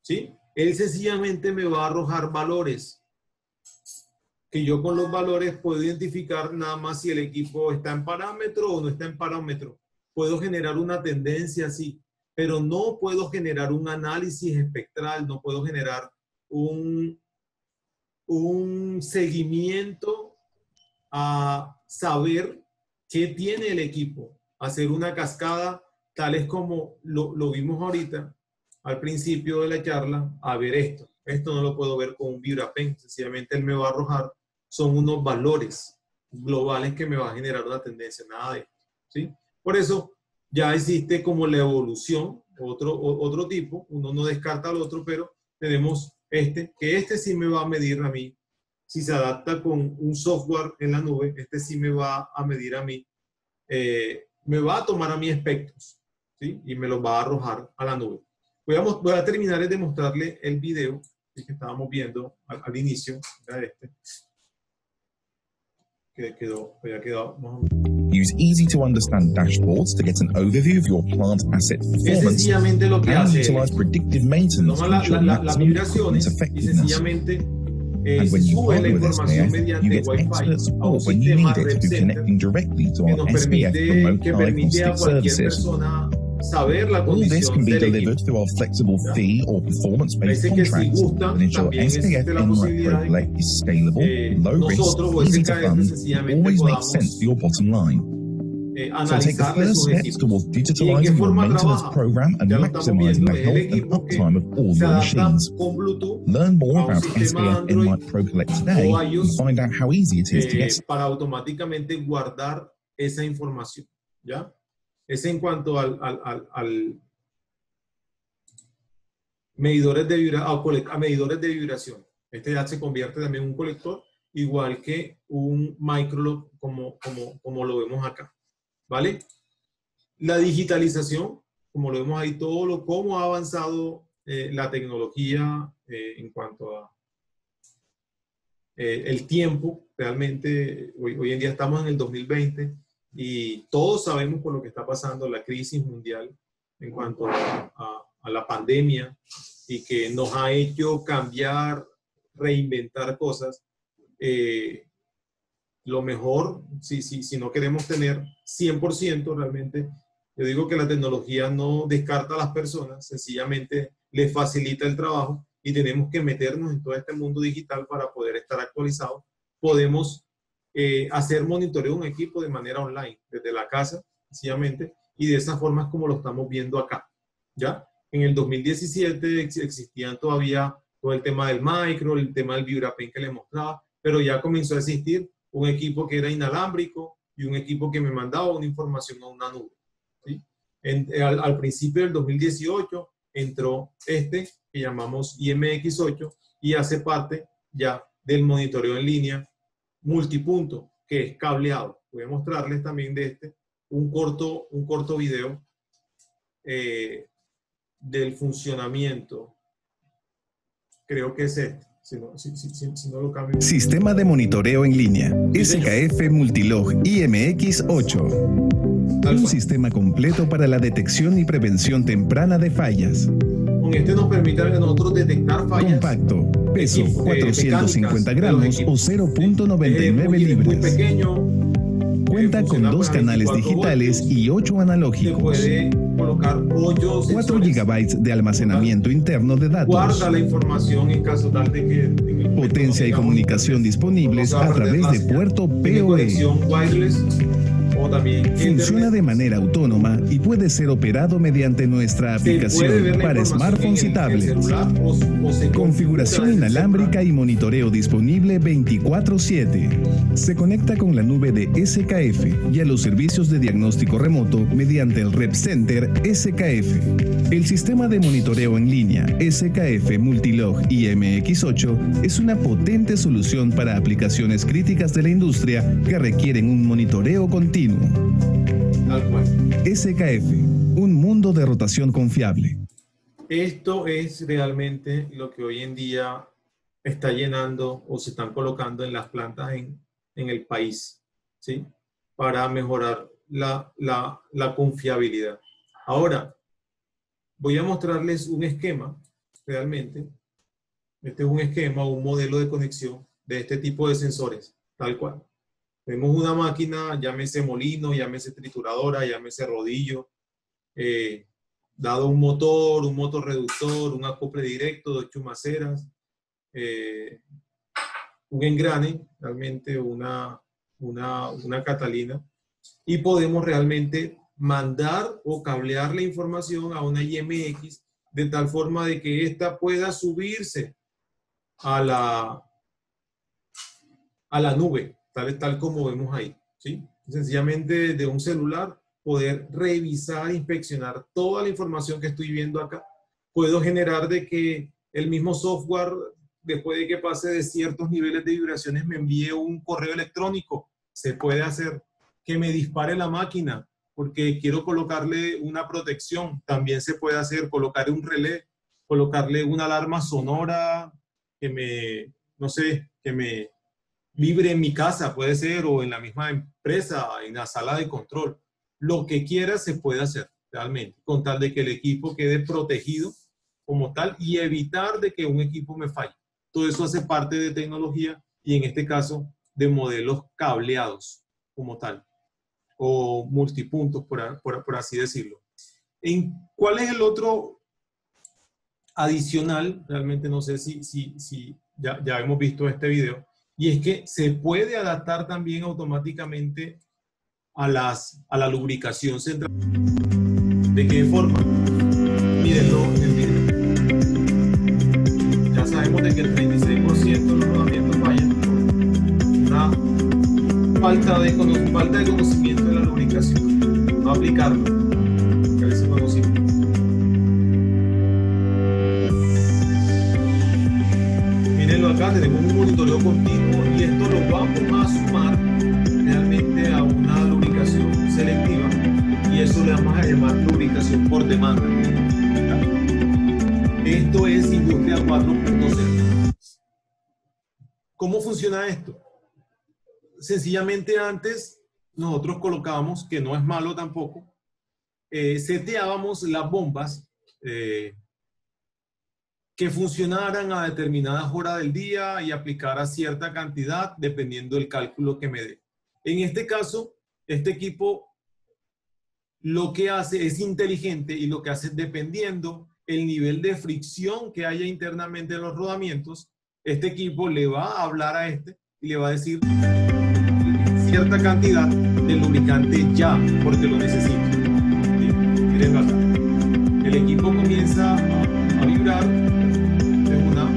S3: ¿sí? Él sencillamente me va a arrojar valores, que yo con los valores puedo identificar nada más si el equipo está en parámetro o no está en parámetro. Puedo generar una tendencia así, pero no puedo generar un análisis espectral, no puedo generar un seguimiento a saber qué tiene el equipo, hacer una cascada, tales como lo vimos ahorita al principio de la charla. A ver, esto no lo puedo ver con un VibraPen, sencillamente él me va a arrojar, son unos valores globales que me va a generar una tendencia, nada de esto, ¿sí? Por eso ya existe como la evolución, otro tipo, uno no descarta al otro, pero tenemos que sí me va a medir a mí. Si se adapta con un software en la nube, sí me va a medir a mí, me va a tomar a mí espectros, ¿sí? Y me los va a arrojar a la nube. Voy a terminar de mostrarle el video que estábamos viendo al inicio, era que había quedado más o menos.
S4: Use easy to understand dashboards to get an overview of your plant asset performance and utilize predictive maintenance to ensure maximum equipment effectiveness. And when you partner with SPF, you get expert support when you need it through connecting directly to our SPF remote diagnostic services. All this can be delivered through our flexible fee or performance-based contracts that ensure SPF Enright ProCollect is scalable, low risk, easy to fund, and always makes sense for your bottom line. So take the first steps towards digitalizing your maintenance program and maximizing the health and uptime of all your machines. Learn more about SPF Enright ProCollect today and find out how easy it is to get started.
S3: Para automáticamente guardar esa información, ¿ya? Es en cuanto al medidores de vibración. Este ya se convierte también en un colector, igual que un Microlog, como lo vemos acá, ¿vale? La digitalización, como lo vemos ahí, cómo ha avanzado la tecnología en cuanto a el tiempo. Realmente, hoy en día estamos en el 2020 y todos sabemos por lo que está pasando, la crisis mundial en cuanto a la pandemia, y que nos ha hecho cambiar, reinventar cosas. Lo mejor, si no queremos tener 100% realmente, Yo digo que la tecnología no descarta a las personas, sencillamente les facilita el trabajo y tenemos que meternos en todo este mundo digital para poder estar actualizados. Podemos hacer monitoreo de un equipo de manera online, desde la casa, sencillamente, y de esa forma es como lo estamos viendo acá, ¿ya? En el 2017 existían todavía todo el tema del micro, el tema del VibraPen que les mostraba, pero ya comenzó a existir un equipo que era inalámbrico y un equipo que me mandaba una información a una nube, ¿sí? Al principio del 2018 entró este que llamamos IMX8 y hace parte ya del monitoreo en línea multipunto, que es cableado. Voy a mostrarles también de este un corto video del funcionamiento. Creo que es este. Si no lo cambio.
S1: Sistema de monitoreo en línea, SKF Multilog IMX8. Un sistema completo para la detección y prevención temprana de fallas.
S3: Con este nos permite a nosotros detectar fallas.
S1: Compacto, peso 450 gramos o 0.99 libras.
S3: Muy pequeño.
S1: Cuenta con 2 canales digitales y 8 analógicos.
S3: Puede colocar
S1: 4 GB de almacenamiento interno de datos.
S3: Guarda la información en caso tal de que...
S1: Potencia y comunicación disponibles a través de puerto PoE. Funciona de manera autónoma y puede ser operado mediante nuestra aplicación para smartphones y tablets. Configuración inalámbrica y monitoreo disponible 24/7. Se conecta con la nube de SKF y a los servicios de diagnóstico remoto mediante el Rep Center SKF. El sistema de monitoreo en línea SKF Multilog IMX8 es una potente solución para aplicaciones críticas de la industria que requieren un monitoreo continuo.
S3: Tal cual.
S1: SKF, un mundo de rotación confiable.
S3: Esto es realmente lo que hoy en día está llenando o se están colocando en las plantas en el país, ¿sí? Para mejorar la confiabilidad. Ahora, voy a mostrarles un esquema, realmente. Este es un esquema o un modelo de conexión de este tipo de sensores, tal cual. Tenemos una máquina, llámese molino, llámese trituradora, llámese rodillo, dado un motor reductor, un acople directo, 2 chumaceras, un engrane, realmente una catalina, y podemos realmente mandar o cablear la información a una IMX de tal forma de que ésta pueda subirse a la nube, tal como vemos ahí, ¿sí? Sencillamente de un celular poder revisar, inspeccionar toda la información que estoy viendo acá. Puedo generar de que el mismo software, después de que pase de ciertos niveles de vibraciones, me envíe un correo electrónico. Se puede hacer que me dispare la máquina porque quiero colocarle una protección. También se puede hacer, colocar un relé, colocarle una alarma sonora que me libre en mi casa, puede ser, o en la misma empresa, en la sala de control. Lo que quiera se puede hacer realmente, con tal de que el equipo quede protegido como tal y evitar de que un equipo me falle. Todo eso hace parte de tecnología y en este caso de modelos cableados como tal, o multipuntos, por así decirlo. ¿Cuál es el otro adicional? Realmente no sé si ya hemos visto este video. Y es que se puede adaptar también automáticamente a la lubricación central. ¿De qué forma? Mírenlo en el video. Ya sabemos de que el 36% de los rodamientos fallan por una falta de conocimiento de la lubricación. No aplicarlo. Ese conocimiento. Mírenlo acá, tenemos un monitoreo continuo y esto lo vamos a sumar realmente a una lubricación selectiva y eso le vamos a llamar lubricación por demanda. Esto es Industria 4.0. ¿Cómo funciona esto? Sencillamente antes nosotros colocábamos, que no es malo tampoco, seteábamos las bombas que funcionaran a determinadas horas del día y aplicara cierta cantidad dependiendo del cálculo que me dé. En este caso, este equipo lo que hace es inteligente y lo que hace es dependiendo el nivel de fricción que haya internamente en los rodamientos, este equipo le va a hablar a este y le va a decir cierta cantidad de lubricante ya, porque lo necesita. ¿Sí? Miren acá. El equipo comienza a vibrar de una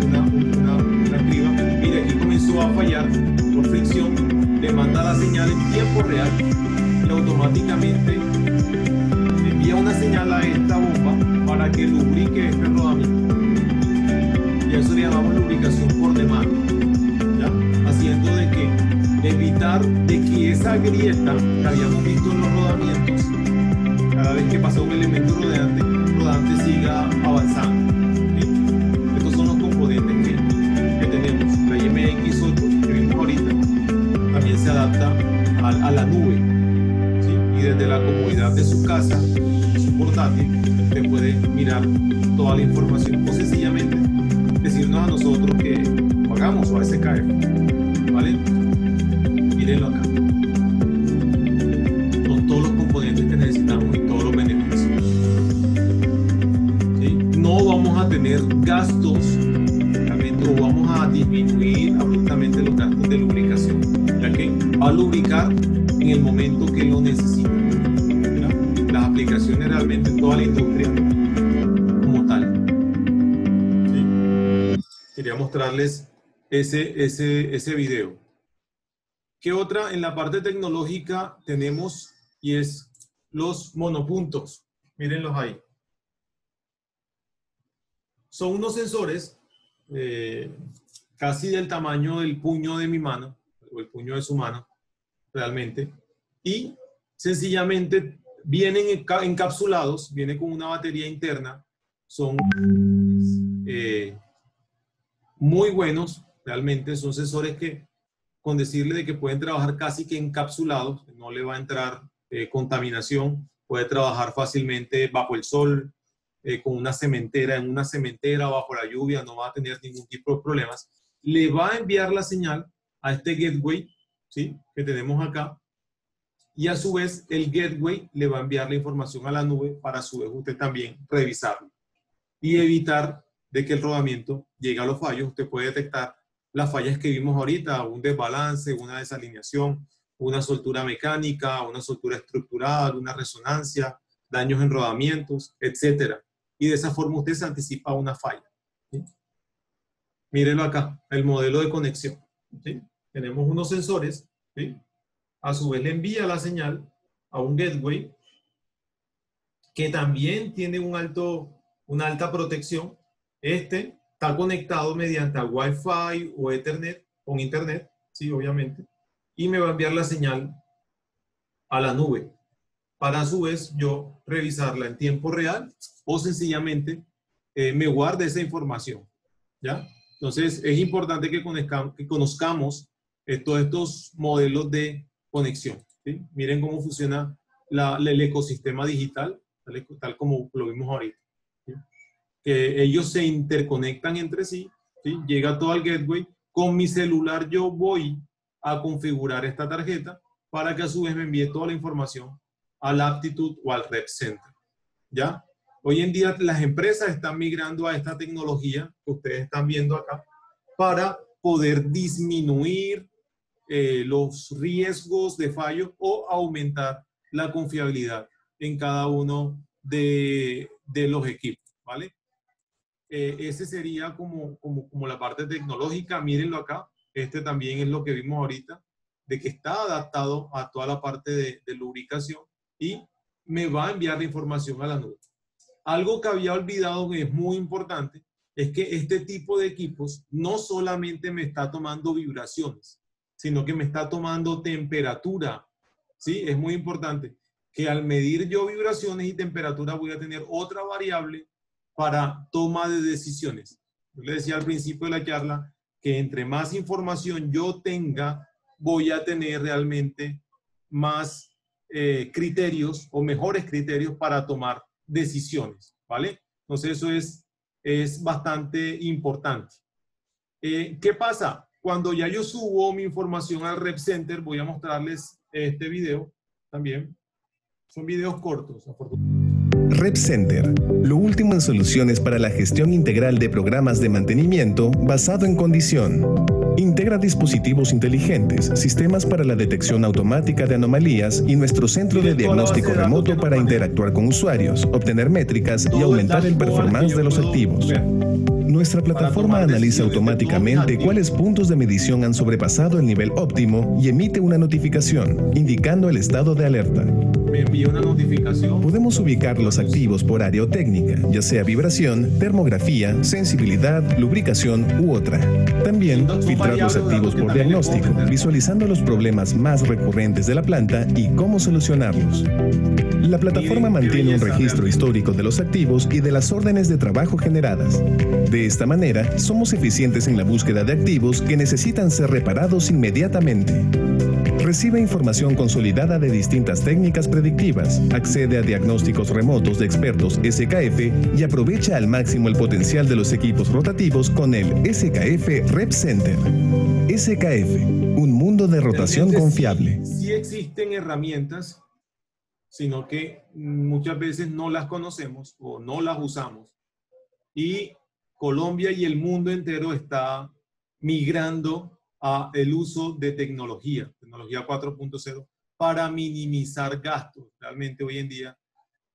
S3: criba. Mira, aquí comenzó a fallar por fricción, le manda la señal en tiempo real y automáticamente envía una señal a esta bomba para que lubrique este rodamiento. Y a eso le llamamos lubricación por demanda, ¿ya? Haciendo de que evitar de que esa grieta que habíamos visto en los rodamientos, cada vez que pasa un elemento rodante siga avanzando. ¿Sí? Estos son los componentes que tenemos. La IMX8 que vimos ahorita también se adapta a la nube, ¿sí? Y desde la comodidad de su casa, su portátil, usted puede mirar toda la información o sencillamente decirnos a nosotros que lo hagamos o a SKF, ¿vale? Mírenlo acá. Con todos los componentes que necesitamos y todos los beneficios. ¿Sí? No vamos a tener gastos, realmente, o vamos a disminuir abruptamente los gastos de lubricación, ya que va a lubricar en el momento que lo necesita. ¿Ya? Las aplicaciones realmente en toda la industria como tal. ¿Sí? Quería mostrarles ese video. ¿Qué otra en la parte tecnológica tenemos? Y es los monopuntos. Mírenlos ahí. Son unos sensores casi del tamaño del puño de mi mano, o el puño de su mano, realmente. Y sencillamente vienen encapsulados, vienen con una batería interna. Son muy buenos, realmente. Son sensores que, con decirle de que pueden trabajar casi que encapsulados, no le va a entrar contaminación, puede trabajar fácilmente bajo el sol, con una cementera, en una cementera bajo la lluvia, no va a tener ningún tipo de problemas. Le va a enviar la señal a este gateway, ¿sí? Que tenemos acá, y a su vez el gateway le va a enviar la información a la nube para a su vez usted también revisarlo y evitar de que el rodamiento llegue a los fallos. Usted puede detectar las fallas que vimos ahorita, un desbalance, una desalineación, una soltura mecánica, una soltura estructural, una resonancia, daños en rodamientos, etc. Y de esa forma usted se anticipa a una falla. ¿Sí? Mírenlo acá, el modelo de conexión. ¿Sí? Tenemos unos sensores, ¿sí? A su vez le envía la señal a un gateway que también tiene una alta protección. Este está conectado mediante Wi-Fi o Ethernet, con Internet, sí, obviamente, y me va a enviar la señal a la nube para a su vez yo revisarla en tiempo real o sencillamente me guarde esa información, ¿ya? Entonces es importante que conozcamos todos estos modelos de conexión, ¿sí? Miren cómo funciona el ecosistema digital, tal como lo vimos ahorita, ¿sí? Que ellos se interconectan entre sí, ¿sí? Llega todo al gateway. Con mi celular yo voy a configurar esta tarjeta para que a su vez me envíe toda la información al Aptitude o al Rep Center, ¿ya? Hoy en día las empresas están migrando a esta tecnología que ustedes están viendo acá para poder disminuir los riesgos de fallo o aumentar la confiabilidad en cada uno de los equipos, ¿vale? Ese sería como la parte tecnológica. Mírenlo acá. Este también es lo que vimos ahorita, de que está adaptado a toda la parte de lubricación y me va a enviar la información a la nube. Algo que había olvidado que es muy importante es que este tipo de equipos no solamente me está tomando vibraciones, sino que me está tomando temperatura. ¿Sí? Es muy importante que al medir yo vibraciones y temperatura voy a tener otra variable para toma de decisiones. Yo le decía al principio de la charla que entre más información yo tenga, voy a tener realmente más criterios o mejores criterios para tomar decisiones, ¿vale? Entonces eso es bastante importante. ¿Qué pasa? Cuando ya yo subo mi información al Rep Center, voy a mostrarles este video también. Son videos cortos.
S1: RepCenter, lo último en soluciones para la gestión integral de programas de mantenimiento basado en condición. Integra dispositivos inteligentes, sistemas para la detección automática de anomalías y nuestro centro de diagnóstico remoto para interactuar con usuarios, obtener métricas y aumentar el performance de los activos. Nuestra plataforma analiza automáticamente cuáles puntos de medición han sobrepasado el nivel óptimo y emite una notificación, indicando el estado de alerta.
S3: Me envía una notificación.
S1: Podemos ubicar los activos por área o técnica, ya sea vibración, termografía, sensibilidad, lubricación u otra. También filtrar los activos por diagnóstico, visualizando los problemas más recurrentes de la planta y cómo solucionarlos. La plataforma mantiene un registro histórico de los activos y de las órdenes de trabajo generadas. De esta manera, somos eficientes en la búsqueda de activos que necesitan ser reparados inmediatamente. Recibe información consolidada de distintas técnicas predictivas, accede a diagnósticos remotos de expertos SKF y aprovecha al máximo el potencial de los equipos rotativos con el SKF RepCenter. SKF, un mundo de rotación confiable.
S3: Sí existen herramientas, sino que muchas veces no las conocemos o no las usamos. Y Colombia y el mundo entero está migrando a el uso de tecnología 4.0 para minimizar gastos. Realmente hoy en día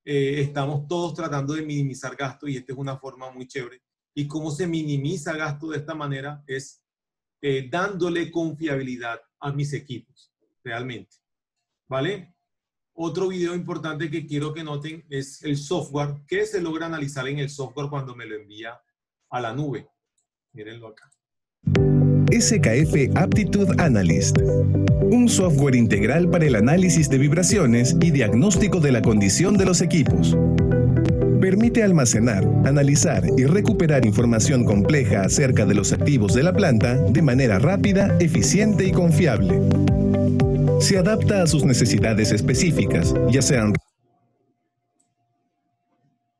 S3: estamos todos tratando de minimizar gastos y esta es una forma muy chévere. ¿Y cómo se minimiza gasto de esta manera? Es dándole confiabilidad a mis equipos, realmente. ¿Vale? Otro video importante que quiero que noten es el software. ¿Qué se logra analizar en el software cuando me lo envía a la nube? Mírenlo acá.
S1: SKF Aptitude Analyst, un software integral para el análisis de vibraciones y diagnóstico de la condición de los equipos. Permite almacenar, analizar y recuperar información compleja acerca de los activos de la planta de manera rápida, eficiente y confiable. Se adapta a sus necesidades específicas, ya sean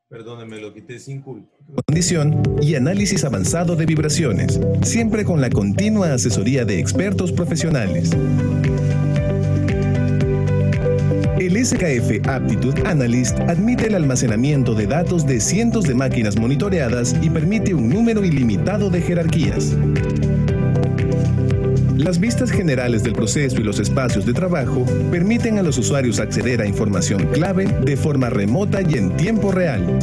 S3: Perdónenme, lo quité sin culpa.
S1: Condición y análisis avanzado de vibraciones, siempre con la continua asesoría de expertos profesionales. El SKF Aptitude Analyst admite el almacenamiento de datos de cientos de máquinas monitoreadas y permite un número ilimitado de jerarquías. Las vistas generales del proceso y los espacios de trabajo permiten a los usuarios acceder a información clave de forma remota y en tiempo real.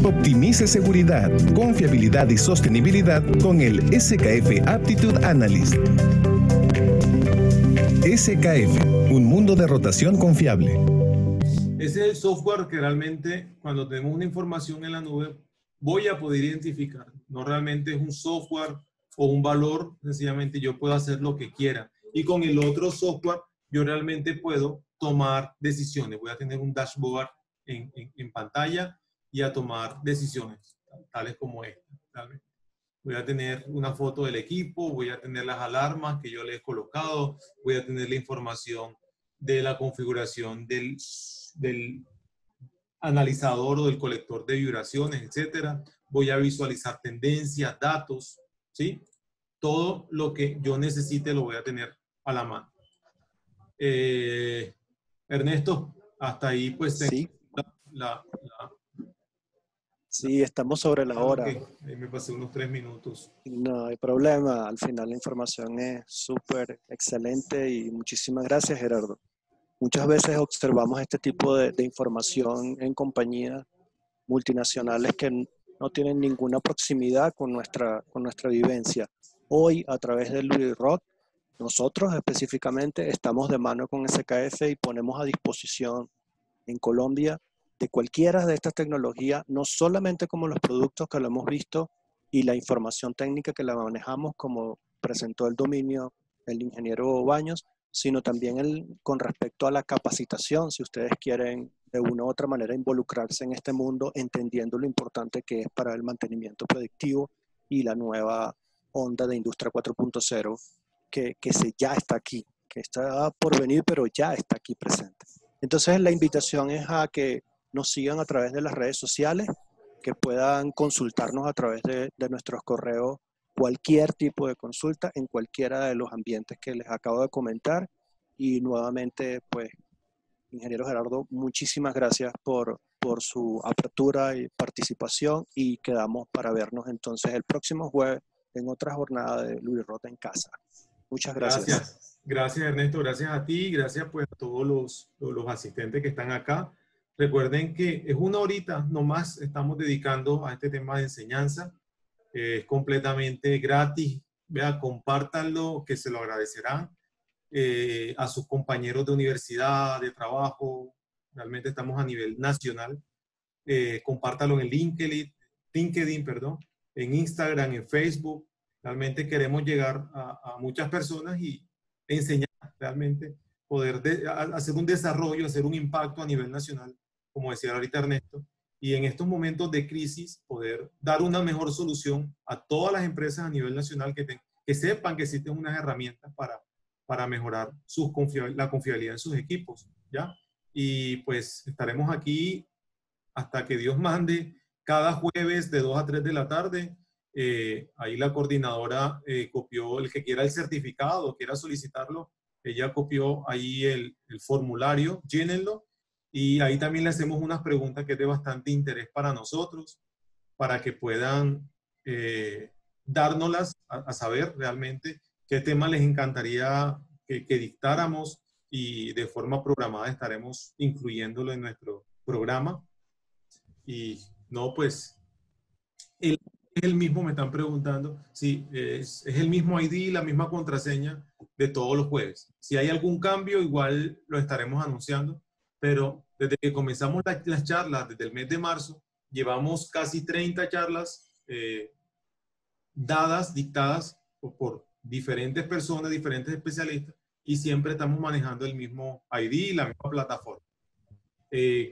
S1: Optimice seguridad, confiabilidad y sostenibilidad con el SKF Aptitude Analyst. SKF, un mundo de rotación confiable.
S3: Ese es el software que realmente, cuando tenemos una información en la nube, voy a poder identificar. No realmente es un software o un valor, sencillamente yo puedo hacer lo que quiera. Y con el otro software, yo realmente puedo tomar decisiones. Voy a tener un dashboard en pantalla y a tomar decisiones, tales como esta. Realmente. Voy a tener una foto del equipo, voy a tener las alarmas que yo le he colocado, voy a tener la información de la configuración del analizador o del colector de vibraciones, etcétera. Voy a visualizar tendencias, datos, ¿sí? Todo lo que yo necesite lo voy a tener a la mano. Ernesto, hasta ahí pues
S2: Sí. Sí, estamos sobre la hora.
S3: Okay. Ahí me pasé unos 3 minutos.
S2: No hay problema. Al final la información es súper excelente y muchísimas gracias, Gerardo. Muchas veces observamos este tipo de información en compañías multinacionales que no tienen ninguna proximidad con nuestra vivencia. Hoy, a través de LuiRock, nosotros específicamente estamos de mano con SKF y ponemos a disposición en Colombia de cualquiera de estas tecnologías, no solamente como los productos que lo hemos visto y la información técnica que la manejamos, como presentó el dominio el ingeniero Baños, sino también con respecto a la capacitación, si ustedes quieren de una u otra manera involucrarse en este mundo, entendiendo lo importante que es para el mantenimiento predictivo y la nueva onda de Industria 4.0 que ya está aquí, que está por venir, pero ya está aquí presente. Entonces la invitación es a que nos sigan a través de las redes sociales, que puedan consultarnos a través de nuestros correos cualquier tipo de consulta en cualquiera de los ambientes que les acabo de comentar Y nuevamente, pues, ingeniero Gerardo, muchísimas gracias por su apertura y participación, y quedamos para vernos entonces el próximo jueves en otra jornada de Luis Rota en Casa. Muchas gracias.
S3: Gracias Ernesto, gracias a ti, gracias pues a todos los asistentes que están acá. Recuerden que es una horita nomás estamos dedicando a este tema de enseñanza. Es completamente gratis. Vea, compártanlo, que se lo agradecerán a sus compañeros de universidad, de trabajo. Realmente estamos a nivel nacional. Compártalo en LinkedIn, en Instagram, en Facebook. Realmente queremos llegar a muchas personas y enseñar, realmente poder hacer un desarrollo, hacer un impacto a nivel nacional, como decía ahorita Ernesto, y en estos momentos de crisis poder dar una mejor solución a todas las empresas a nivel nacional que sepan que existen unas herramientas para mejorar la confiabilidad en sus equipos, ¿ya? Y pues estaremos aquí hasta que Dios mande, cada jueves de 2 a 3 de la tarde. Ahí la coordinadora copió, el que quiera el certificado, quiera solicitarlo, ella copió ahí el formulario, llénenlo, y ahí también le hacemos unas preguntas que es de bastante interés para nosotros, para que puedan dárnoslas a saber realmente qué tema les encantaría que dictáramos, y de forma programada estaremos incluyéndolo en nuestro programa. Y no, pues es el mismo, me están preguntando, sí, es el mismo ID, la misma contraseña de todos los jueves. Si hay algún cambio, igual lo estaremos anunciando, pero desde que comenzamos las charlas, desde el mes de marzo, llevamos casi 30 charlas dictadas por diferentes personas, diferentes especialistas, y siempre estamos manejando el mismo ID y la misma plataforma.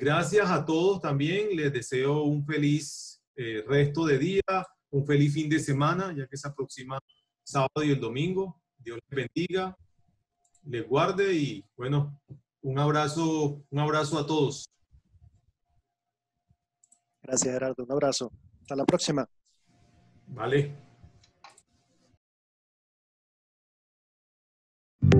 S3: Gracias a todos también, les deseo un feliz resto de día, un feliz fin de semana, ya que se aproxima sábado y el domingo. Dios les bendiga, les guarde, y bueno, un abrazo a todos.
S2: Gracias, Gerardo, un abrazo. Hasta la próxima.
S3: Vale.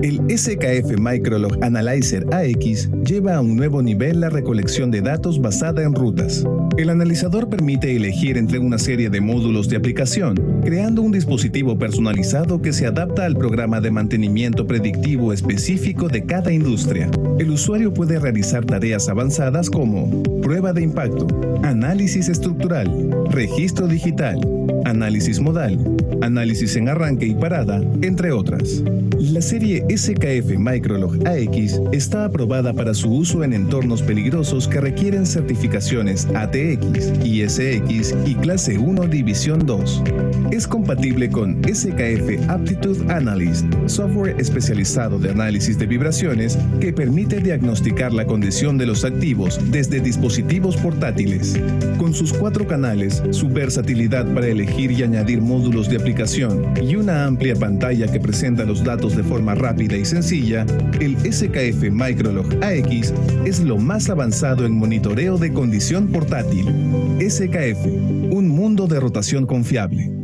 S1: El SKF Microlog Analyzer AX lleva a un nuevo nivel la recolección de datos basada en rutas. El analizador permite elegir entre una serie de módulos de aplicación, creando un dispositivo personalizado que se adapta al programa de mantenimiento predictivo específico de cada industria. El usuario puede realizar tareas avanzadas como prueba de impacto, análisis estructural, registro digital, análisis modal, análisis en arranque y parada, entre otras. La serie SKF Microlog AX está aprobada para su uso en entornos peligrosos que requieren certificaciones ATX, ISX y Clase 1 División 2. Es compatible con SKF Aptitude Analyst, software especializado de análisis de vibraciones que permite diagnosticar la condición de los activos desde dispositivos portátiles. Con sus 4 canales, su versatilidad para elegir y añadir módulos de aplicación y una amplia pantalla que presenta los datos de forma rápida y sencilla, el SKF Microlog AX es lo más avanzado en monitoreo de condición portátil. SKF, un mundo de rotación confiable.